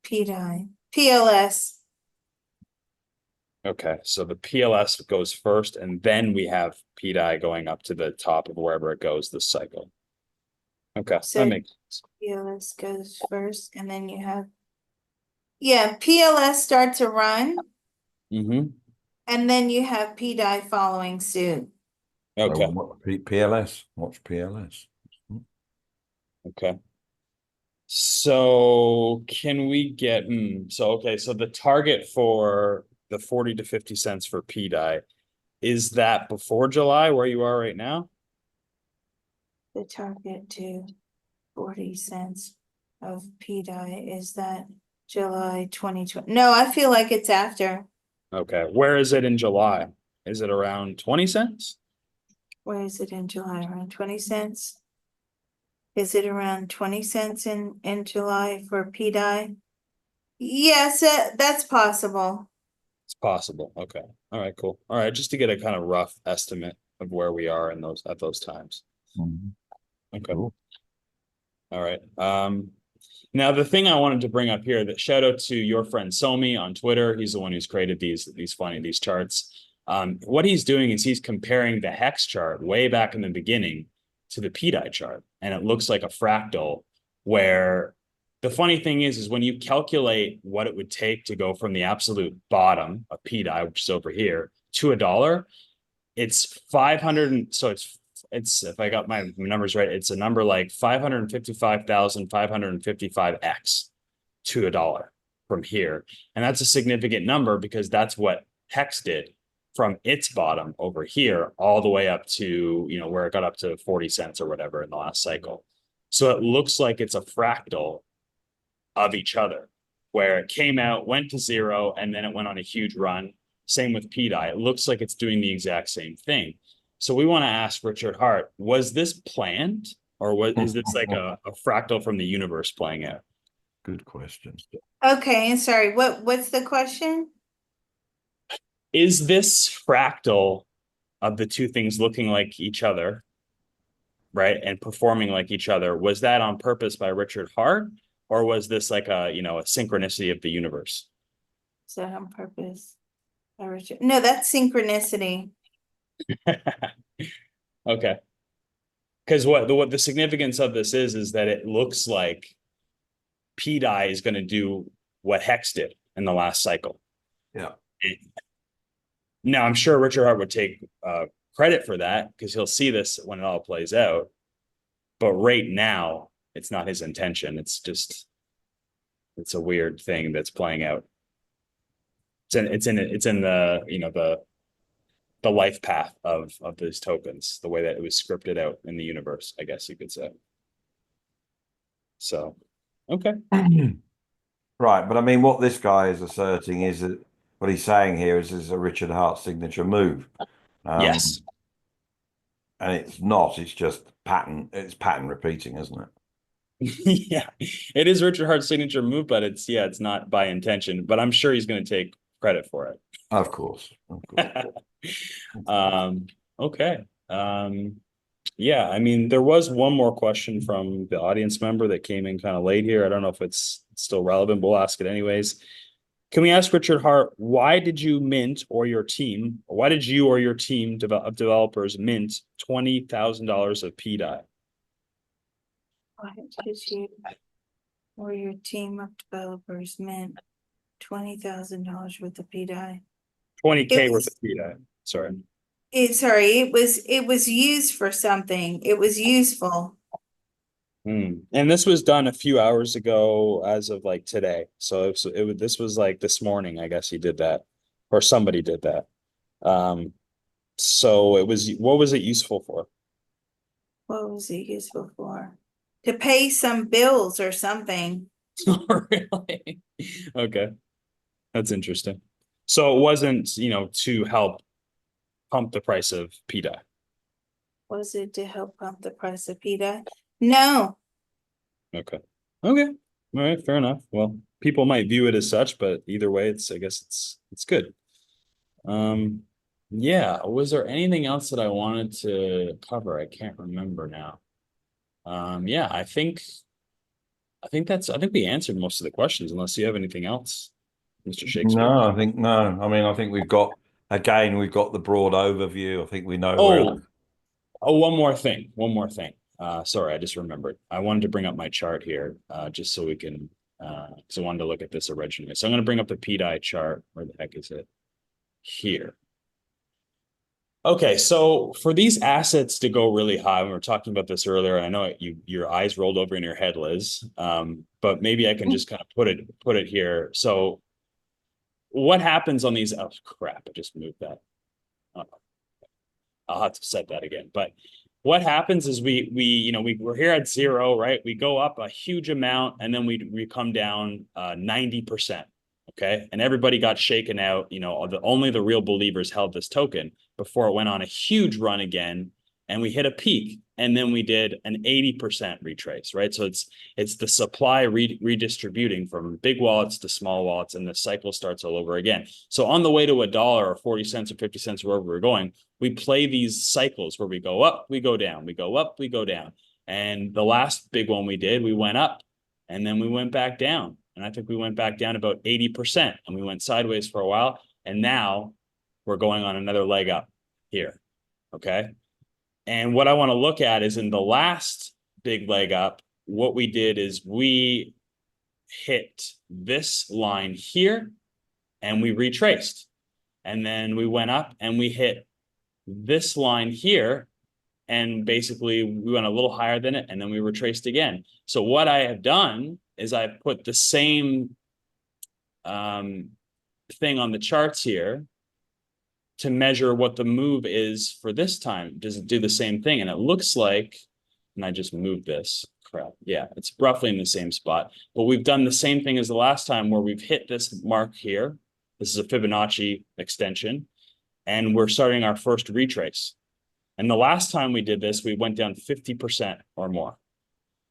[SPEAKER 2] PDai? PLS.
[SPEAKER 3] Okay, so the PLS goes first, and then we have PDai going up to the top of wherever it goes this cycle. Okay,
[SPEAKER 2] So
[SPEAKER 3] that makes sense.
[SPEAKER 2] PLS goes first, and then you have, yeah, PLS starts a run,
[SPEAKER 3] Mm-hmm.
[SPEAKER 2] and then you have PDai following suit.
[SPEAKER 3] Okay.
[SPEAKER 1] PLS. Watch PLS.
[SPEAKER 3] Okay. So can we get so the target for the 40 to 50 cents for PDai, is that before July where you are right now?
[SPEAKER 2] The target to 40 cents of PDai is that July 2020. No, I feel like it's after.
[SPEAKER 3] Okay, where is it in July? Is it around 20 cents?
[SPEAKER 2] Where is it in July? Around 20 cents? Is it around 20 cents in July for PDai? Yes, that's possible.
[SPEAKER 3] It's possible. Okay. All right, cool. All right, just to get a kind of rough estimate of where we are in those at those times. Okay.
[SPEAKER 1] Cool.
[SPEAKER 3] All right. Now the thing I wanted to bring up here, that shout out to your friend Somi on Twitter. He's the one who's created these charts. What he's doing is he's comparing the Hex chart way back in the beginning to the PDai chart, and it looks like a fractal, where the funny thing is when you calculate what it would take to go from the absolute bottom of PDai, which is over here, to $1, it's 500. So it's if I got my numbers right, it's a number like 555,555x to $1 from here. And that's a significant number because that's what Hex did from its bottom over here all the way up to, where it got up to 40 cents or whatever in the last cycle. So it looks like it's a fractal of each other, where it came out, went to 0, and then it went on a huge run. Same with PDai. It looks like it's doing the exact same thing. So we want to ask Richard Hart, was this planned, or is this like a fractal from the universe playing out?
[SPEAKER 1] Good question.
[SPEAKER 2] Okay, and sorry, what's the question?
[SPEAKER 3] Is this fractal of the two things looking like each other, right, and performing like each other, was that on purpose by Richard Hart, or was this like a synchronicity of the universe?
[SPEAKER 2] Is that on purpose by Richard? No, that's synchronicity.
[SPEAKER 3] Okay. Because what the significance of this is that it looks like PDai is going to do what Hex did in the last cycle.
[SPEAKER 1] Yeah.
[SPEAKER 3] Now, I'm sure Richard Hart would take credit for that because he'll see this when it all plays out. But right now, it's not his intention. It's a weird thing that's playing out. It's in the life path of these tokens, the way that it was scripted out in the universe, I guess you could say. So, okay.
[SPEAKER 1] Right, but I mean, what this guy is asserting is that what he's saying here is a Richard Hart signature move.
[SPEAKER 3] Yes.
[SPEAKER 1] And it's not, it's just pattern repeating, isn't it?
[SPEAKER 3] Yeah, it is Richard Hart's signature move, but it's not by intention, but I'm sure he's going to take credit for it.
[SPEAKER 1] Of course.
[SPEAKER 3] Okay. Yeah, I mean, there was one more question from the audience member that came in kind of late here. I don't know if it's still relevant, but we'll ask it anyways. Can we ask Richard Hart, why did you mint or your team, or why did you or your team of developers mint $20,000 of PDai?
[SPEAKER 2] Why did you or your team of developers mint $20,000 worth of PDI?
[SPEAKER 3] 20K worth of PDai. Sorry.
[SPEAKER 2] Sorry, it was used for something. It was useful.
[SPEAKER 3] And this was done a few hours ago as of like today. So this was like this morning, I guess he did that, or somebody did that. So what was it useful for?
[SPEAKER 2] What was it useful for? To pay some bills or something.
[SPEAKER 3] Really? Okay. That's interesting. So it wasn't, to help pump the price of PDai.
[SPEAKER 2] Was it to help pump the price of PDI? No.
[SPEAKER 3] Okay. Okay. All right, fair enough. Well, people might view it as such, but either way, I guess it's good. Yeah, was there anything else that I wanted to cover? I can't remember now. Yeah, I think we answered most of the questions, unless you have anything else, Mr. Shakespeare.
[SPEAKER 1] No, I think no. I mean, I think we've got the broad overview. I think we know where.
[SPEAKER 3] One more thing. Sorry, I just remembered. I wanted to bring up my chart here, just so we can, because I wanted to look at this originally. So I'm going to bring up the PDI chart. Where the heck is it? Here. Okay, so for these assets to go really high, we were talking about this earlier, and I know your eyes rolled over in your head, Liz. But maybe I can just kind of put it here. So what happens on these? Oh crap! I just moved that. I'll have to set that again. But what happens is we're here at zero, right? We go up a huge amount, and then we come down 90%. Okay, and everybody got shaken out. Only the real believers held this token before it went on a huge run again, and we hit a peak, and then we did an 80% retrace, right? So it's the supply redistributing from big wallets to small wallets, and the cycle starts all over again. So on the way to $1 or 40 cents or 50 cents, wherever we're going, we play these cycles where we go up, we go down, we go up, we go down. And the last big one we did, we went up, and then we went back down. And I think we went back down about 80%, and we went sideways for a while. And now we're going on another leg up here. Okay. And what I want to look at is in the last big leg up, what we did is we hit this line here and we retraced. And then we went up and we hit this line here. And basically we went a little higher than it, and then we retraced again. So what I have done is I've put the same thing on the charts here to measure what the move is for this time. Does it do the same thing? And it looks like, and I just moved this, crap. Yeah, it's roughly in the same spot. But we've done the same thing as the last time, where we've hit this mark here. This is a Fibonacci extension, and we're starting our first retrace. And the last time we did this, we went down 50% or more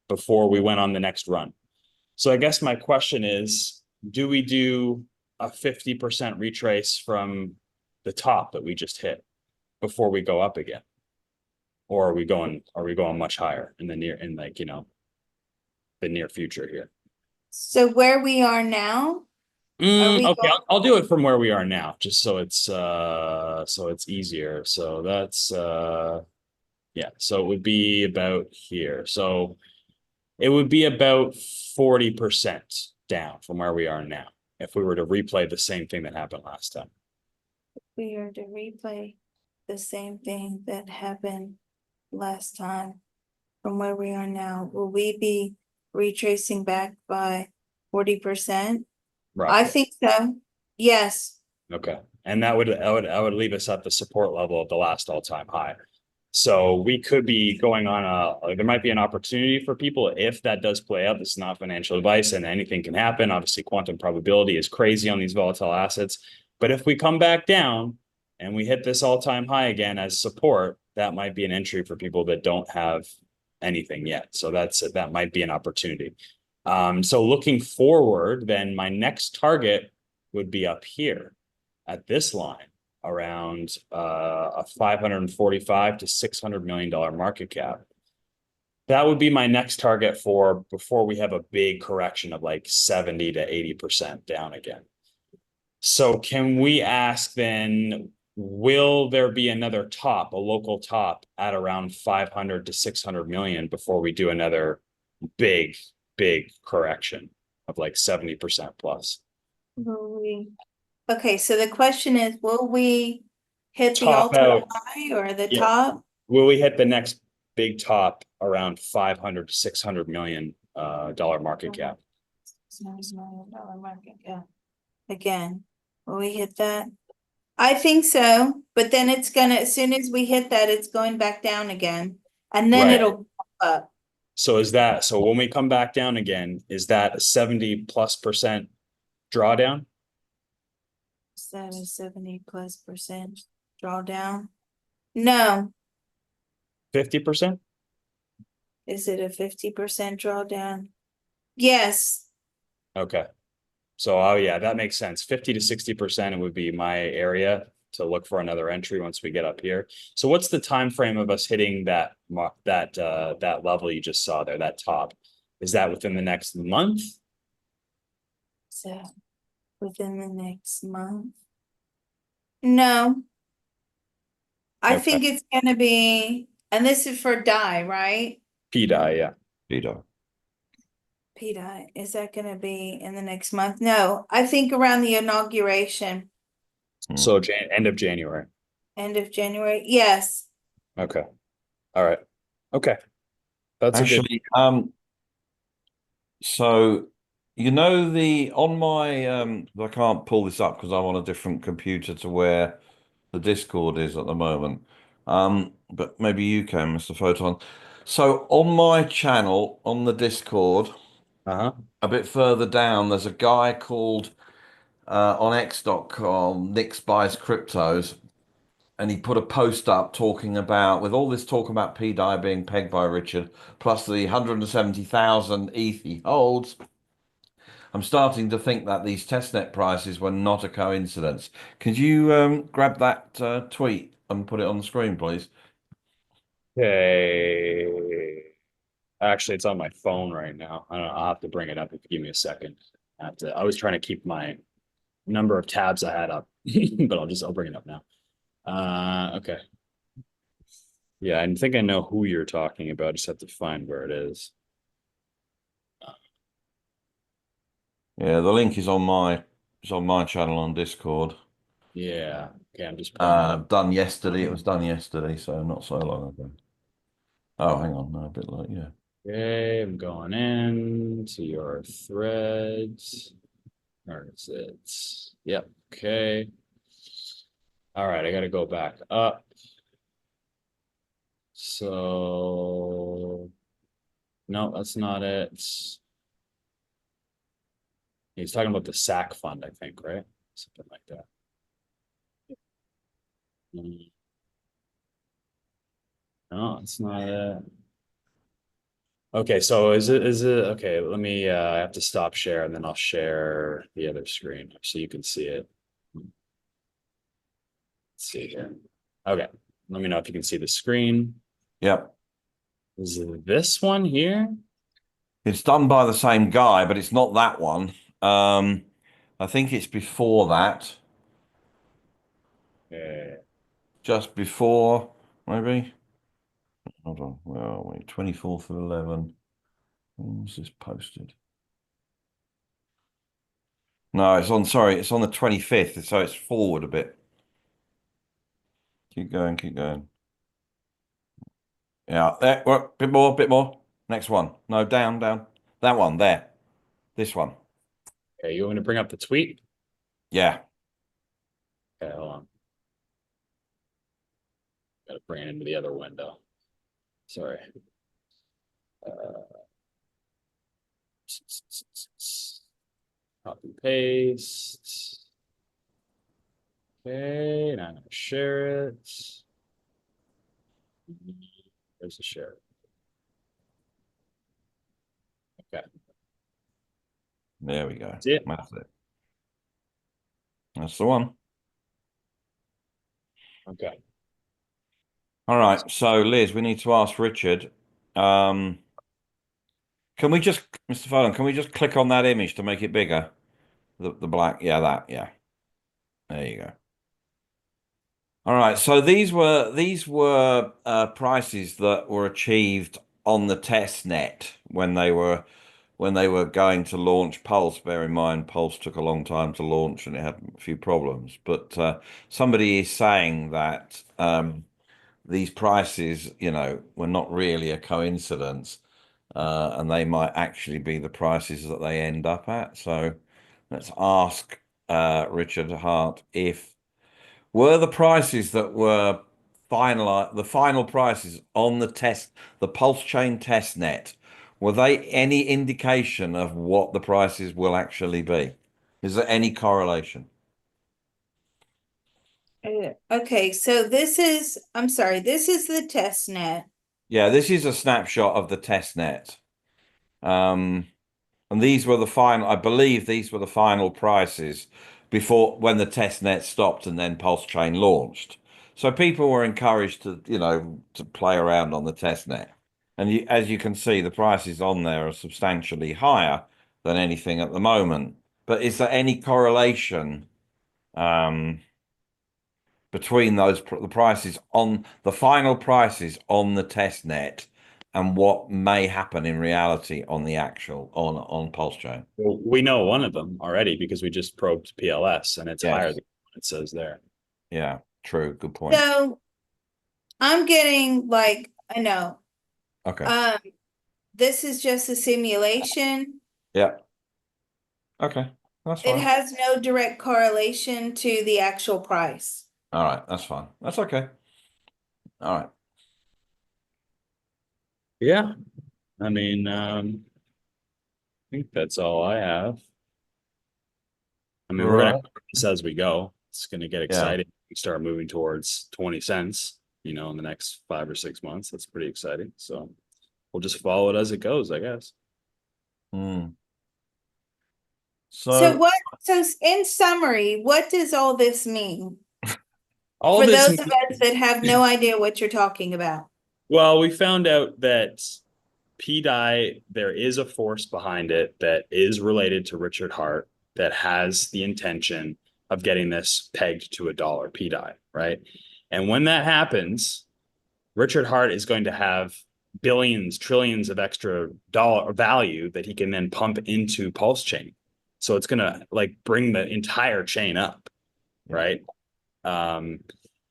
[SPEAKER 3] before we went on the next run. So I guess my question is, do we do a 50% retrace from the top that we just hit before we go up again? Or are we going much higher in the near future here?
[SPEAKER 2] So where we are now?
[SPEAKER 3] Okay, I'll do it from where we are now, just so it's easier. So that's yeah, so it would be about here. So it would be about 40% down from where we are now if we were to replay the same thing that happened last time.
[SPEAKER 2] We are to replay the same thing that happened last time from where we are now. Will we be retracing back by 40%? I think so. Yes.
[SPEAKER 3] Okay. And that would leave us at the support level of the last all-time high. So we could be going on there might be an opportunity for people if that does play out. This is not financial advice, and anything can happen. Obviously, quantum probability is crazy on these volatile assets. But if we come back down and we hit this all-time high again as support, that might be an entry for people that don't have anything yet. So that might be an opportunity. So looking forward, then my next target would be up here at this line around a $545 to $600 million market cap. That would be my next target for before we have a big correction of like 70 to 80% down again. So can we ask then, will there be another top, a local top at around 500 to 600 million before we do another big correction of like 70% plus?
[SPEAKER 2] Okay, so the question is, will we hit the
[SPEAKER 3] Top
[SPEAKER 2] ultimate
[SPEAKER 3] out.
[SPEAKER 2] high or the
[SPEAKER 3] Yeah.
[SPEAKER 2] top?
[SPEAKER 3] Will we hit the next big top around 500 to 600 million dollar market cap?
[SPEAKER 2] $600 million market cap. Again, will we hit that? I think so, but then it's gonna, as soon as we hit that, it's going back down again. And then
[SPEAKER 3] Right.
[SPEAKER 2] it'll pop up.
[SPEAKER 3] So is that, so when we come back down again, is that a 70+% drawdown?
[SPEAKER 2] Is that a 70+% drawdown? No.
[SPEAKER 3] 50%?
[SPEAKER 2] Is it a 50% drawdown? Yes.
[SPEAKER 3] Okay. So, oh yeah, that makes sense. 50 to 60% it would be my area to look for another entry once we get up here. So what's the time frame of us hitting that that level you just saw there, that top? Is that within the next month?
[SPEAKER 2] So within the next month? No. I
[SPEAKER 3] Okay.
[SPEAKER 2] think it's gonna be, and this is for DAI, right?
[SPEAKER 3] PDai, yeah.
[SPEAKER 1] PDai.
[SPEAKER 2] PDai, is that gonna be in the next month? No, I think around the inauguration,
[SPEAKER 3] So end of January.
[SPEAKER 2] end of January. Yes.
[SPEAKER 3] Okay. All right. Okay. That's a good.
[SPEAKER 1] Actually, so you know the on my I can't pull this up because I'm on a different computer to where the Discord is at the moment. But maybe you can, Mr. Photon. So on my channel on the Discord,
[SPEAKER 3] Uh-huh.
[SPEAKER 1] a bit further down, there's a guy called on X.com, Nick Buys Cryptos, and he put a post up talking about, with all this talk about PDai being pegged by Richard, plus the 170,000 ETH he holds, I'm starting to think that these testnet prices were not a coincidence. Could you grab that tweet and put it on the screen, please?
[SPEAKER 3] Okay. Actually, it's on my phone right now. I don't know, I'll have to bring it up if you give me a second. I was trying to keep my number of tabs I had up, but I'll bring it up now. Okay. Yeah, I think I know who you're talking about. I just have to find where it is.
[SPEAKER 1] Yeah, the link is on my channel on Discord.
[SPEAKER 3] Yeah. Okay, I'm just pulling it up.
[SPEAKER 1] Done yesterday. It was done yesterday, so not so long ago. Oh, hang on, no, a bit like yeah.
[SPEAKER 3] Okay, I'm going in to your threads. Where is it? Yep. Okay. All right, I got to go back up. So, no, that's not it. He's talking about the SAC fund, I think, right? Something like that. No, it's not it. Okay, so is it okay? Let me I have to stop share and then I'll share the other screen so you can see it. Let's see here. Okay, let me know if you can see the screen.
[SPEAKER 1] Yep.
[SPEAKER 3] Is it this one here?
[SPEAKER 1] It's done by the same guy, but it's not that one. I think it's before that.
[SPEAKER 3] Okay.
[SPEAKER 1] Just before, maybe. Hold on. Where are we? 24th of 11. When was this posted? No, sorry, it's on the 25th, so it's forward a bit. Keep going, keep going. Yeah, there, well, bit more, bit more. Next one. No, down, down. That one, there. This one.
[SPEAKER 3] Okay, you want me to bring up the tweet?
[SPEAKER 1] Yeah.
[SPEAKER 3] Okay, hold on. Gotta bring it into the other window. Sorry. Copy paste. Okay, and I'm gonna share it. There's the share. Okay.
[SPEAKER 1] There we go.
[SPEAKER 3] That's it.
[SPEAKER 1] That's it. That's the one.
[SPEAKER 3] Okay.
[SPEAKER 1] All right. So, Liz, we need to ask Richard. Can we just, Mr. Foden, can we just click on that image to make it bigger? The black, yeah, that, yeah. There you go. All right. So these were prices that were achieved on the test net when they were going to launch Pulse. Bear in mind, Pulse took a long time to launch and it had a few problems. But somebody is saying that these prices, were not really a coincidence, and they might actually be the prices that they end up at. So let's ask Richard Hart if were the prices that were the final prices on the Pulse Chain test net, were they any indication of what the prices will actually be? Is there any correlation?
[SPEAKER 2] Okay, so I'm sorry, this is the test net.
[SPEAKER 1] Yeah, this is a snapshot of the test net. Um, and these were the final, I believe these were the final prices before when the test net stopped and then Pulse Chain launched. So people were encouraged to play around on the test net. And as you can see, the prices on there are substantially higher than anything at the moment. But is there any correlation um, between the prices on the final prices on the test net and what may happen in reality on the actual on Pulse Chain?
[SPEAKER 3] Well, we know one of them already because we just probed PLS and it's higher
[SPEAKER 1] Yes.
[SPEAKER 3] than what it says there.
[SPEAKER 1] Yeah, true. Good point.
[SPEAKER 2] So I'm getting like, I know,
[SPEAKER 1] Okay.
[SPEAKER 2] um, this is just a simulation.
[SPEAKER 1] Yeah. Okay. That's
[SPEAKER 2] It
[SPEAKER 1] fine.
[SPEAKER 2] has no direct correlation to the actual price.
[SPEAKER 1] All right. That's fine. That's okay. All right.
[SPEAKER 3] Yeah. I mean, I think that's all I have. I mean, we're gonna
[SPEAKER 1] Right.
[SPEAKER 3] cover this as we go. It's gonna get
[SPEAKER 1] Yeah.
[SPEAKER 3] exciting. We start moving towards 20 cents, in the next 5 or 6 months. That's pretty exciting. So we'll just follow it as it goes, I guess.
[SPEAKER 1] Hmm.
[SPEAKER 2] So
[SPEAKER 1] So
[SPEAKER 2] in summary, what does all this mean?
[SPEAKER 3] All
[SPEAKER 2] For
[SPEAKER 3] this,
[SPEAKER 2] those of us that have no idea what you're talking about.
[SPEAKER 3] well, we found out that PDai, there is a force behind it that is related to Richard Hart that has the intention of getting this pegged to $1 PDai, right? And when that happens, Richard Hart is going to have billions, trillions of extra dollar value that he can then pump into Pulse Chain. So it's gonna like bring the entire chain up,
[SPEAKER 1] Yeah.
[SPEAKER 3] right? Um,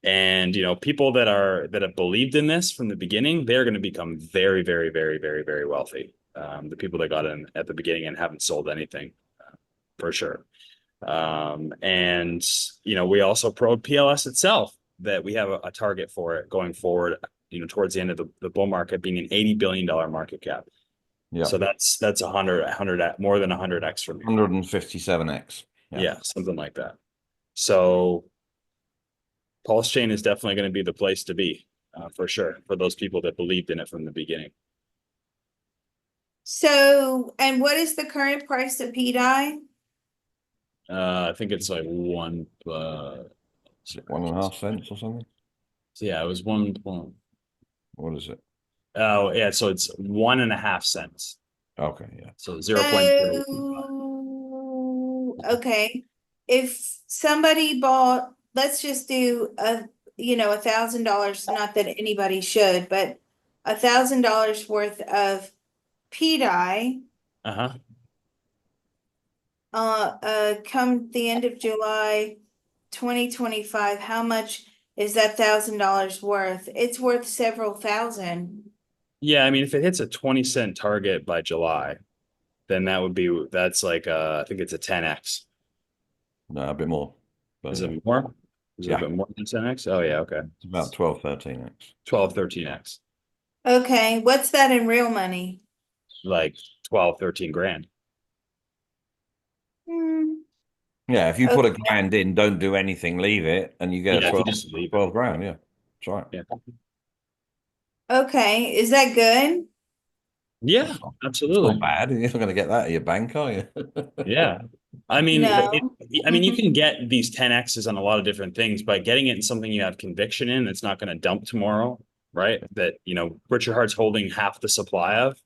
[SPEAKER 3] and people that have believed in this from the beginning, they're going to become very, very, very, very, very wealthy. The people that got in at the beginning and haven't sold anything, for sure. And we also probed PLS itself that we have a target for it going forward. Towards the end of the bull market being an $80 billion market cap.
[SPEAKER 1] yeah,
[SPEAKER 3] So that's 100 more than 100x for me.
[SPEAKER 1] 157x.
[SPEAKER 3] Yeah, something like that. So Pulse Chain is definitely going to be the place to be, for sure, for those people that believed in it from the beginning.
[SPEAKER 2] So, and what is the current price of PDI?
[SPEAKER 3] I think it's like one.
[SPEAKER 1] 1.5 cents or something.
[SPEAKER 3] Yeah, it was one.
[SPEAKER 1] What is it?
[SPEAKER 3] Oh, yeah. So it's 1.5 cents.
[SPEAKER 1] Okay. Yeah.
[SPEAKER 3] So 0.0.
[SPEAKER 2] Okay. If somebody bought, let's just do $1,000, not that anybody should, but $1,000 worth of PDI,
[SPEAKER 3] Uh-huh.
[SPEAKER 2] come the end of July 2025, how much is that $1,000 worth? It's worth several thousand.
[SPEAKER 3] Yeah, I mean, if it hits a 20-cent target by July, then that's like I think it's a 10x.
[SPEAKER 1] No, a bit more. But
[SPEAKER 3] Is
[SPEAKER 1] yeah.
[SPEAKER 3] it more? Is it
[SPEAKER 1] Yeah.
[SPEAKER 3] a bit more than 10x? Oh yeah, okay.
[SPEAKER 1] It's about 12, 13x.
[SPEAKER 3] 12, 13x.
[SPEAKER 2] Okay, what's that in real money?
[SPEAKER 3] Like 12, 13 grand.
[SPEAKER 2] Hmm,
[SPEAKER 1] Yeah, if you put a
[SPEAKER 2] okay.
[SPEAKER 1] grand in, don't do anything, leave it, and you get
[SPEAKER 3] Yeah,
[SPEAKER 1] a
[SPEAKER 3] if you
[SPEAKER 1] 12,
[SPEAKER 3] just leave it.
[SPEAKER 1] 12 grand. Yeah. That's right.
[SPEAKER 3] Yeah.
[SPEAKER 2] Okay, is that good?
[SPEAKER 3] Yeah,
[SPEAKER 1] That's not, it's not
[SPEAKER 3] absolutely.
[SPEAKER 1] bad. You're not going to get that at your bank, are you?
[SPEAKER 3] Yeah. I mean,
[SPEAKER 2] No.
[SPEAKER 3] I mean, you can get these 10Xs on a lot of different things, but getting it in something you have conviction in that's not going to dump tomorrow, right? That, Richard Hart's holding half the supply of,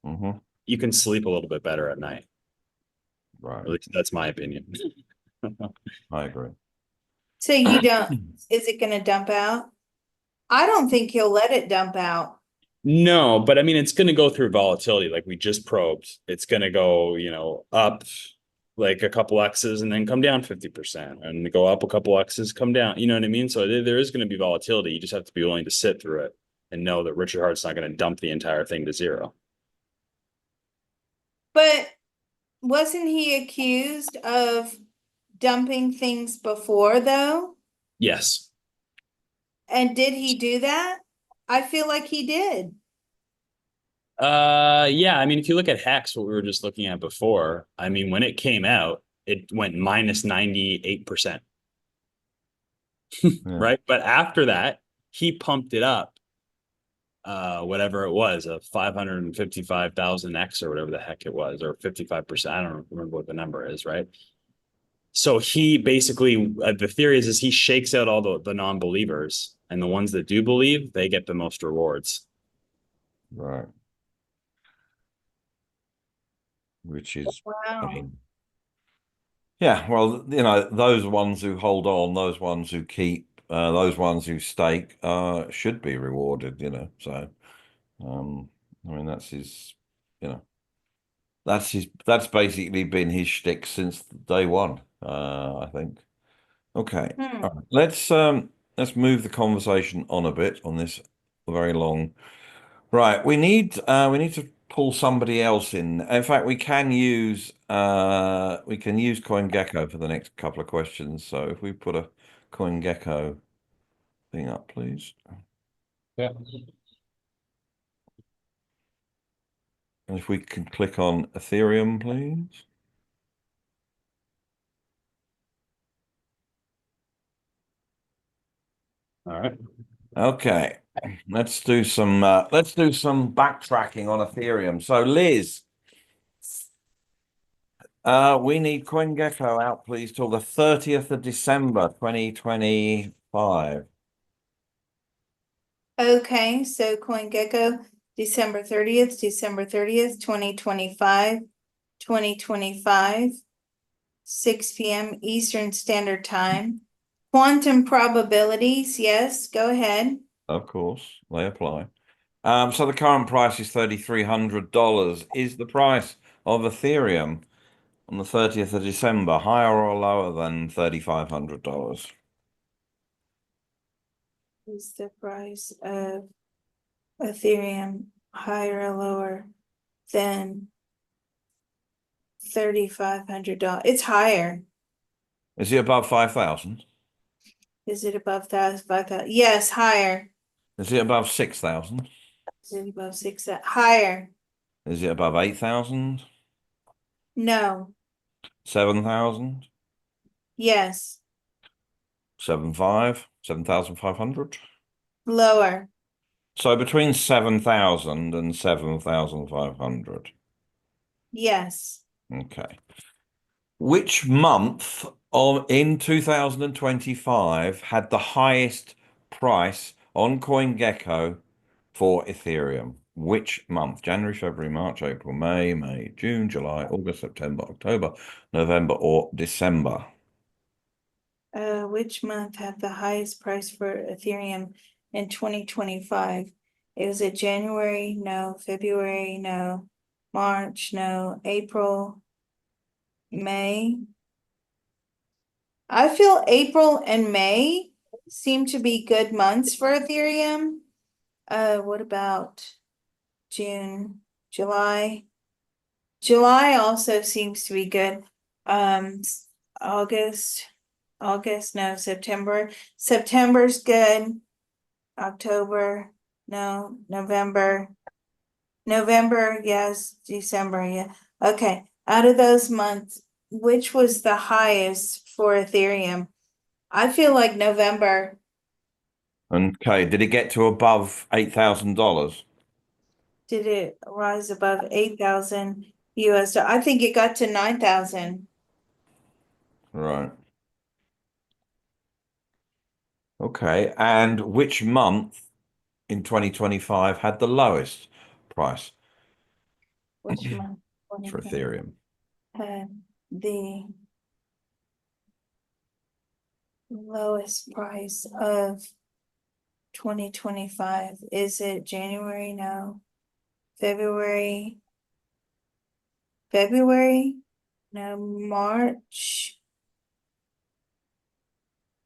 [SPEAKER 1] Hmm.
[SPEAKER 3] you can sleep a little bit better at night.
[SPEAKER 1] Right.
[SPEAKER 3] At least that's my opinion.
[SPEAKER 1] I agree.
[SPEAKER 2] So you don't, is it gonna dump out? I don't think he'll let it dump out.
[SPEAKER 3] No, but I mean, it's going to go through volatility like we just probed. It's going to go, up like a couple X's and then come down 50% and go up a couple X's, come down. You know what I mean? So there is going to be volatility. You just have to be willing to sit through it and know that Richard Hart's not going to dump the entire thing to zero.
[SPEAKER 2] But wasn't he accused of dumping things before though?
[SPEAKER 3] Yes.
[SPEAKER 2] And did he do that? I feel like he did.
[SPEAKER 3] Yeah. I mean, if you look at Hex, what we were just looking at before, I mean, when it came out, it went minus 98%.
[SPEAKER 1] Yeah.
[SPEAKER 3] Right. But after that, he pumped it up whatever it was, a 555,000 X or whatever the heck it was, or 55%. I don't remember what the number is, right? So he basically, the theory is he shakes out all the non-believers, and the ones that do believe, they get the most rewards.
[SPEAKER 1] Right. Which is, I
[SPEAKER 2] Wow.
[SPEAKER 1] mean, yeah, well, those ones who hold on, those ones who keep, those ones who stake, should be rewarded, So, I mean, you know, that's basically been his shtick since day one, I think. Okay.
[SPEAKER 2] Hmm.
[SPEAKER 1] All right. Let's move the conversation on a bit on this very long. Right, we need to pull somebody else in. In fact, we can use CoinGecko for the next couple of questions. So if we put a CoinGecko thing up, please.
[SPEAKER 3] Yeah.
[SPEAKER 1] And if we can click on Ethereum, please.
[SPEAKER 3] All right.
[SPEAKER 1] Okay. Let's do some backtracking on Ethereum. So Liz, we need CoinGecko out, please, till the 30th of December, 2025.
[SPEAKER 2] Okay, so CoinGecko, December 30th, 2025, 6 p.m. Eastern Standard Time. Quantum probabilities, yes, go ahead.
[SPEAKER 1] Of course, they apply. So the current price is $3,300. Is the price of Ethereum on the 30th of December higher or lower than $3,500?
[SPEAKER 2] Is the price of Ethereum higher or lower than $3,500? It's higher.
[SPEAKER 1] Is it above 5,000?
[SPEAKER 2] Is it above 5,000? Yes, higher.
[SPEAKER 1] Is it above 6,000?
[SPEAKER 2] Is it above 6? Higher.
[SPEAKER 1] Is it above 8,000?
[SPEAKER 2] No.
[SPEAKER 1] 7,000?
[SPEAKER 2] Yes.
[SPEAKER 1] 7,500?
[SPEAKER 2] Lower.
[SPEAKER 1] So between 7,000 and 7,500.
[SPEAKER 2] Yes.
[SPEAKER 1] Okay. Which month in 2025 had the highest price on CoinGecko for Ethereum? Which month? January, February, March, April, May, June, July, August, September, October, November, or December?
[SPEAKER 2] Which month had the highest price for Ethereum in 2025? Was it January? No. February? No. March? No. April? May? I feel April and May seem to be good months for Ethereum. What about June, July? July also seems to be good. August, no, September. September's good. October, no, November, yes, December, yeah. Okay, out of those months, which was the highest for Ethereum? I feel like November.
[SPEAKER 1] Okay, did it get to above $8,000?
[SPEAKER 2] did it rise above 8,000 US? I think it got to 9,000.
[SPEAKER 1] Right. Okay. And which month in 2025 had the lowest price
[SPEAKER 2] Which month?
[SPEAKER 1] for
[SPEAKER 2] 2020
[SPEAKER 1] Ethereum?
[SPEAKER 2] had the lowest price of 2025. Is it January? No. February? February? No. March?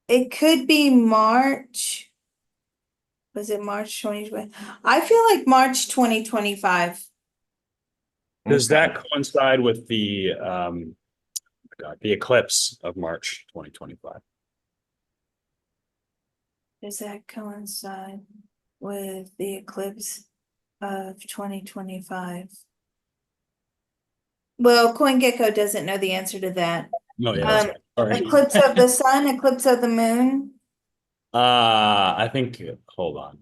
[SPEAKER 2] It could be March. Was it March 2020? I feel like March 2025.
[SPEAKER 3] Does
[SPEAKER 1] Okay.
[SPEAKER 3] that coincide with the the eclipse of March 2025?
[SPEAKER 2] Does that coincide with the eclipse of 2025? Well, CoinGecko doesn't know the answer to that.
[SPEAKER 3] No, yeah, that's right. Sorry.
[SPEAKER 2] Eclipse of the sun, eclipse of the moon.
[SPEAKER 3] I think, hold on.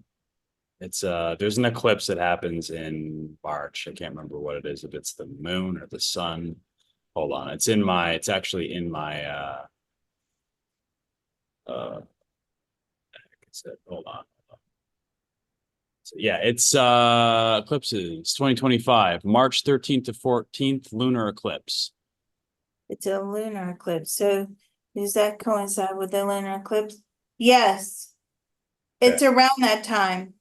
[SPEAKER 3] It's there's an eclipse that happens in March. I can't remember what it is, if it's the moon or the sun. Hold on. It's actually in my hold on. So yeah, it's eclipses 2025, March 13th to 14th, lunar eclipse.
[SPEAKER 2] It's a lunar eclipse. So does that coincide with the lunar eclipse? Yes. It's around that time.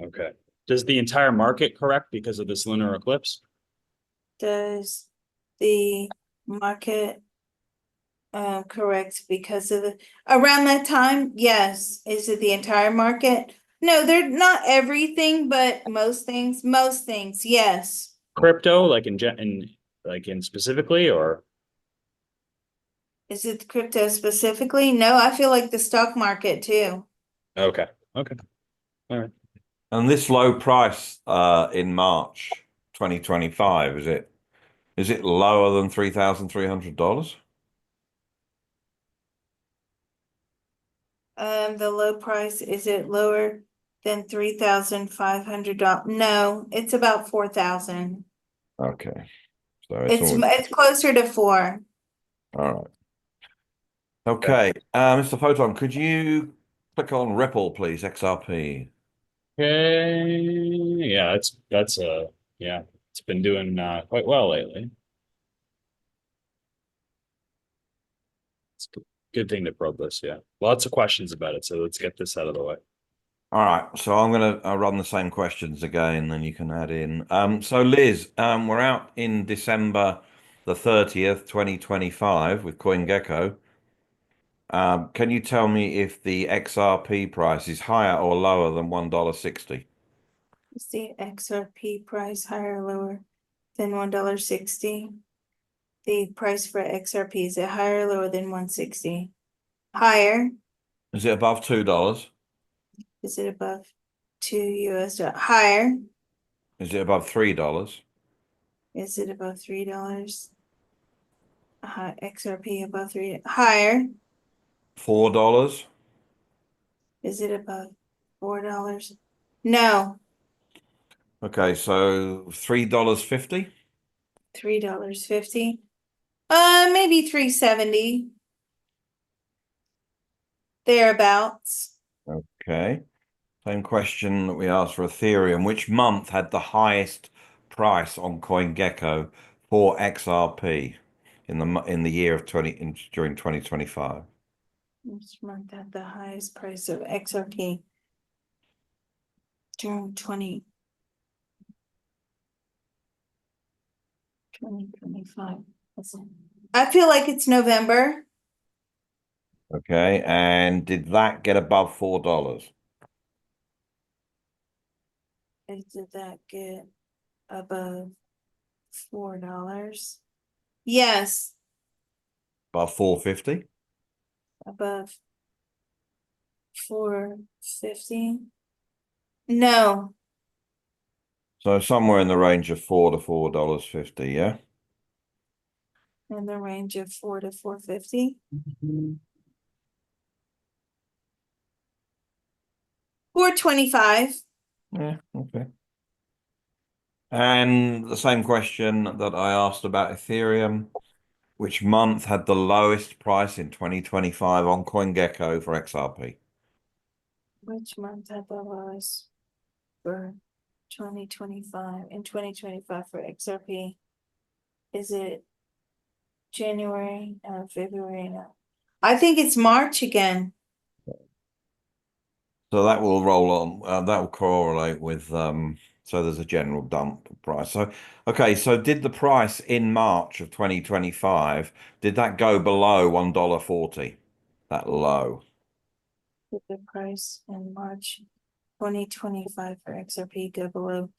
[SPEAKER 3] Okay. Does the entire market correct because of this lunar eclipse?
[SPEAKER 2] Does the market correct because of the around that time? Yes. Is it the entire market? No, they're not everything, but most things. Most things, yes.
[SPEAKER 3] Crypto, like in specifically, or
[SPEAKER 2] Is it crypto specifically? No, I feel like the stock market too.
[SPEAKER 3] okay. Okay. All right.
[SPEAKER 1] And this low price in March 2025, is it lower than $3,300?
[SPEAKER 2] The low price, is it lower than $3,500? No, it's about 4,000.
[SPEAKER 1] Okay. So
[SPEAKER 2] It's closer to 4.
[SPEAKER 1] all right. Okay. Mr. Photon, could you click on Ripple, please? XRP.
[SPEAKER 3] Okay. Yeah, that's yeah, it's been doing quite well lately. It's a good thing to probe this, yeah. Lots of questions about it, so let's get this out of the way.
[SPEAKER 1] All right, so I'm going to run the same questions again, then you can add in. So Liz, we're out in December the 30th, 2025 with CoinGecko. Can you tell me if the XRP price is higher or lower than $1.60?
[SPEAKER 2] Is the XRP price higher or lower than $1.60? The price for XRP, is it higher or lower than 160? Higher.
[SPEAKER 1] Is it above $2?
[SPEAKER 2] Is it above $2 US? Higher.
[SPEAKER 1] Is it above $3?
[SPEAKER 2] Is it above $3? XRP above 3. Higher.
[SPEAKER 1] $4?
[SPEAKER 2] Is it above $4? No.
[SPEAKER 1] Okay, so $3.50?
[SPEAKER 2] $3.50. Maybe 370. Thereabouts.
[SPEAKER 1] Okay. Same question that we asked for Ethereum. Which month had the highest price on CoinGecko for XRP in the year of during 2025?
[SPEAKER 2] Which month had the highest price of XRP during 2025? I feel like it's November.
[SPEAKER 1] Okay, and did that get above $4?
[SPEAKER 2] Did that get above $4? Yes,
[SPEAKER 1] Above 450?
[SPEAKER 2] above 450. No,
[SPEAKER 1] So somewhere in the range of $4 to $4.50, yeah?
[SPEAKER 2] in the range of 4 to 450. 425.
[SPEAKER 1] Yeah, okay. And the same question that I asked about Ethereum, which month had the lowest price in 2025 on CoinGecko for XRP?
[SPEAKER 2] Which month had the lowest for 2025 and 2025 for XRP? Is it January, February? No. I think it's March again.
[SPEAKER 1] So that will roll on. That will correlate with. So there's a general dump price. So okay. So did the price in March of 2025? Did that go below $1.40? That low.
[SPEAKER 2] Did the price in March 2025 for XRP go below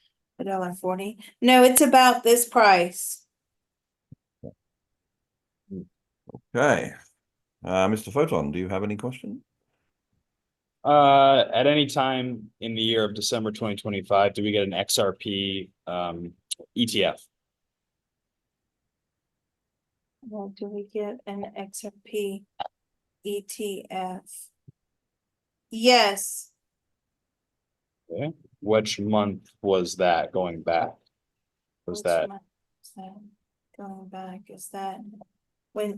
[SPEAKER 2] $1.40? No, it's about this price.
[SPEAKER 1] Okay. Mr. Photon, do you have any questions?
[SPEAKER 3] At any time in the year of December 2025, do we get an XRP ETF?
[SPEAKER 2] Well, do we get an XRP ETF? Yes.
[SPEAKER 3] Okay. Which month was that going back? Was
[SPEAKER 2] Which
[SPEAKER 3] that
[SPEAKER 2] month is that going back? Is that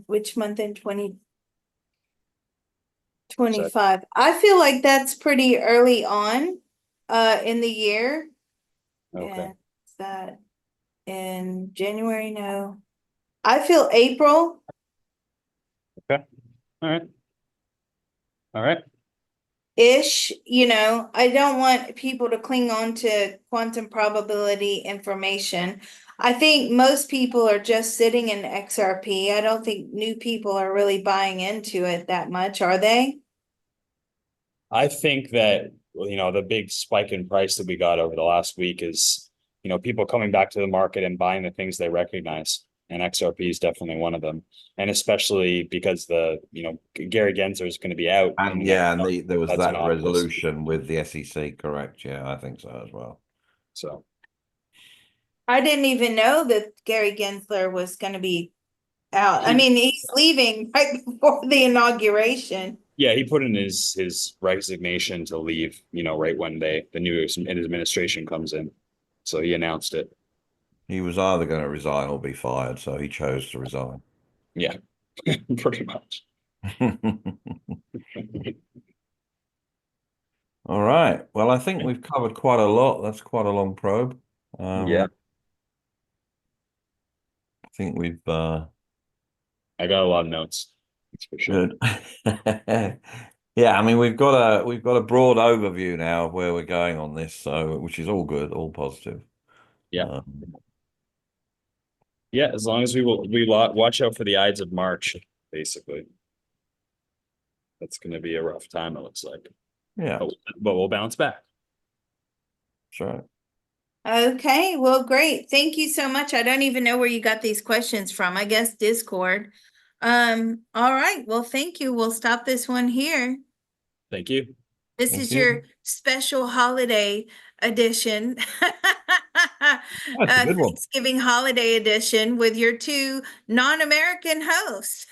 [SPEAKER 2] which month in 2025? I feel like that's pretty early on in the year.
[SPEAKER 3] okay?
[SPEAKER 2] And is that in January? No. I feel April.
[SPEAKER 3] Okay. All right. All right.
[SPEAKER 2] Ish, I don't want people to cling on to quantum probability information. I think most people are just sitting in XRP. I don't think new people are really buying into it that much, are they?
[SPEAKER 3] I think that, the big spike in price that we got over the last week is, people coming back to the market and buying the things they recognize. And XRP is definitely one of them. And especially because Gary Gensler is going to be out.
[SPEAKER 1] And yeah, and there was
[SPEAKER 3] That's an
[SPEAKER 1] that
[SPEAKER 3] obvious.
[SPEAKER 1] resolution with the SEC, correct? Yeah, I think so as well.
[SPEAKER 3] So
[SPEAKER 2] I didn't even know that Gary Gensler was going to be out. I mean, he's leaving right before the inauguration.
[SPEAKER 3] yeah, he put in his resignation to leave, right when the new administration comes in. So he announced it.
[SPEAKER 1] He was either going to resign or be fired, so he chose to resign.
[SPEAKER 3] Yeah, pretty much.
[SPEAKER 1] All right. Well, I think we've covered quite a lot. That's quite a long probe.
[SPEAKER 3] Yeah,
[SPEAKER 1] I think we've
[SPEAKER 3] I got a lot of notes. That's for sure.
[SPEAKER 1] good. Yeah, I mean we've got a broad overview now of where we're going on this, so which is all good, all positive.
[SPEAKER 3] Yeah.
[SPEAKER 1] Um,
[SPEAKER 3] Yeah, as long as we watch out for the Ides of March, basically. That's going to be a rough time, it looks like.
[SPEAKER 1] yeah,
[SPEAKER 3] But we'll bounce back.
[SPEAKER 1] sure.
[SPEAKER 2] Okay, well, great. Thank you so much. I don't even know where you got these questions from. I guess Discord. All right. Well, thank you. We'll stop this one here.
[SPEAKER 3] Thank you.
[SPEAKER 2] This
[SPEAKER 1] Thank
[SPEAKER 2] is
[SPEAKER 1] you.
[SPEAKER 2] your special holiday edition.
[SPEAKER 1] That's a good one.
[SPEAKER 2] Thanksgiving holiday edition with your two non-American hosts.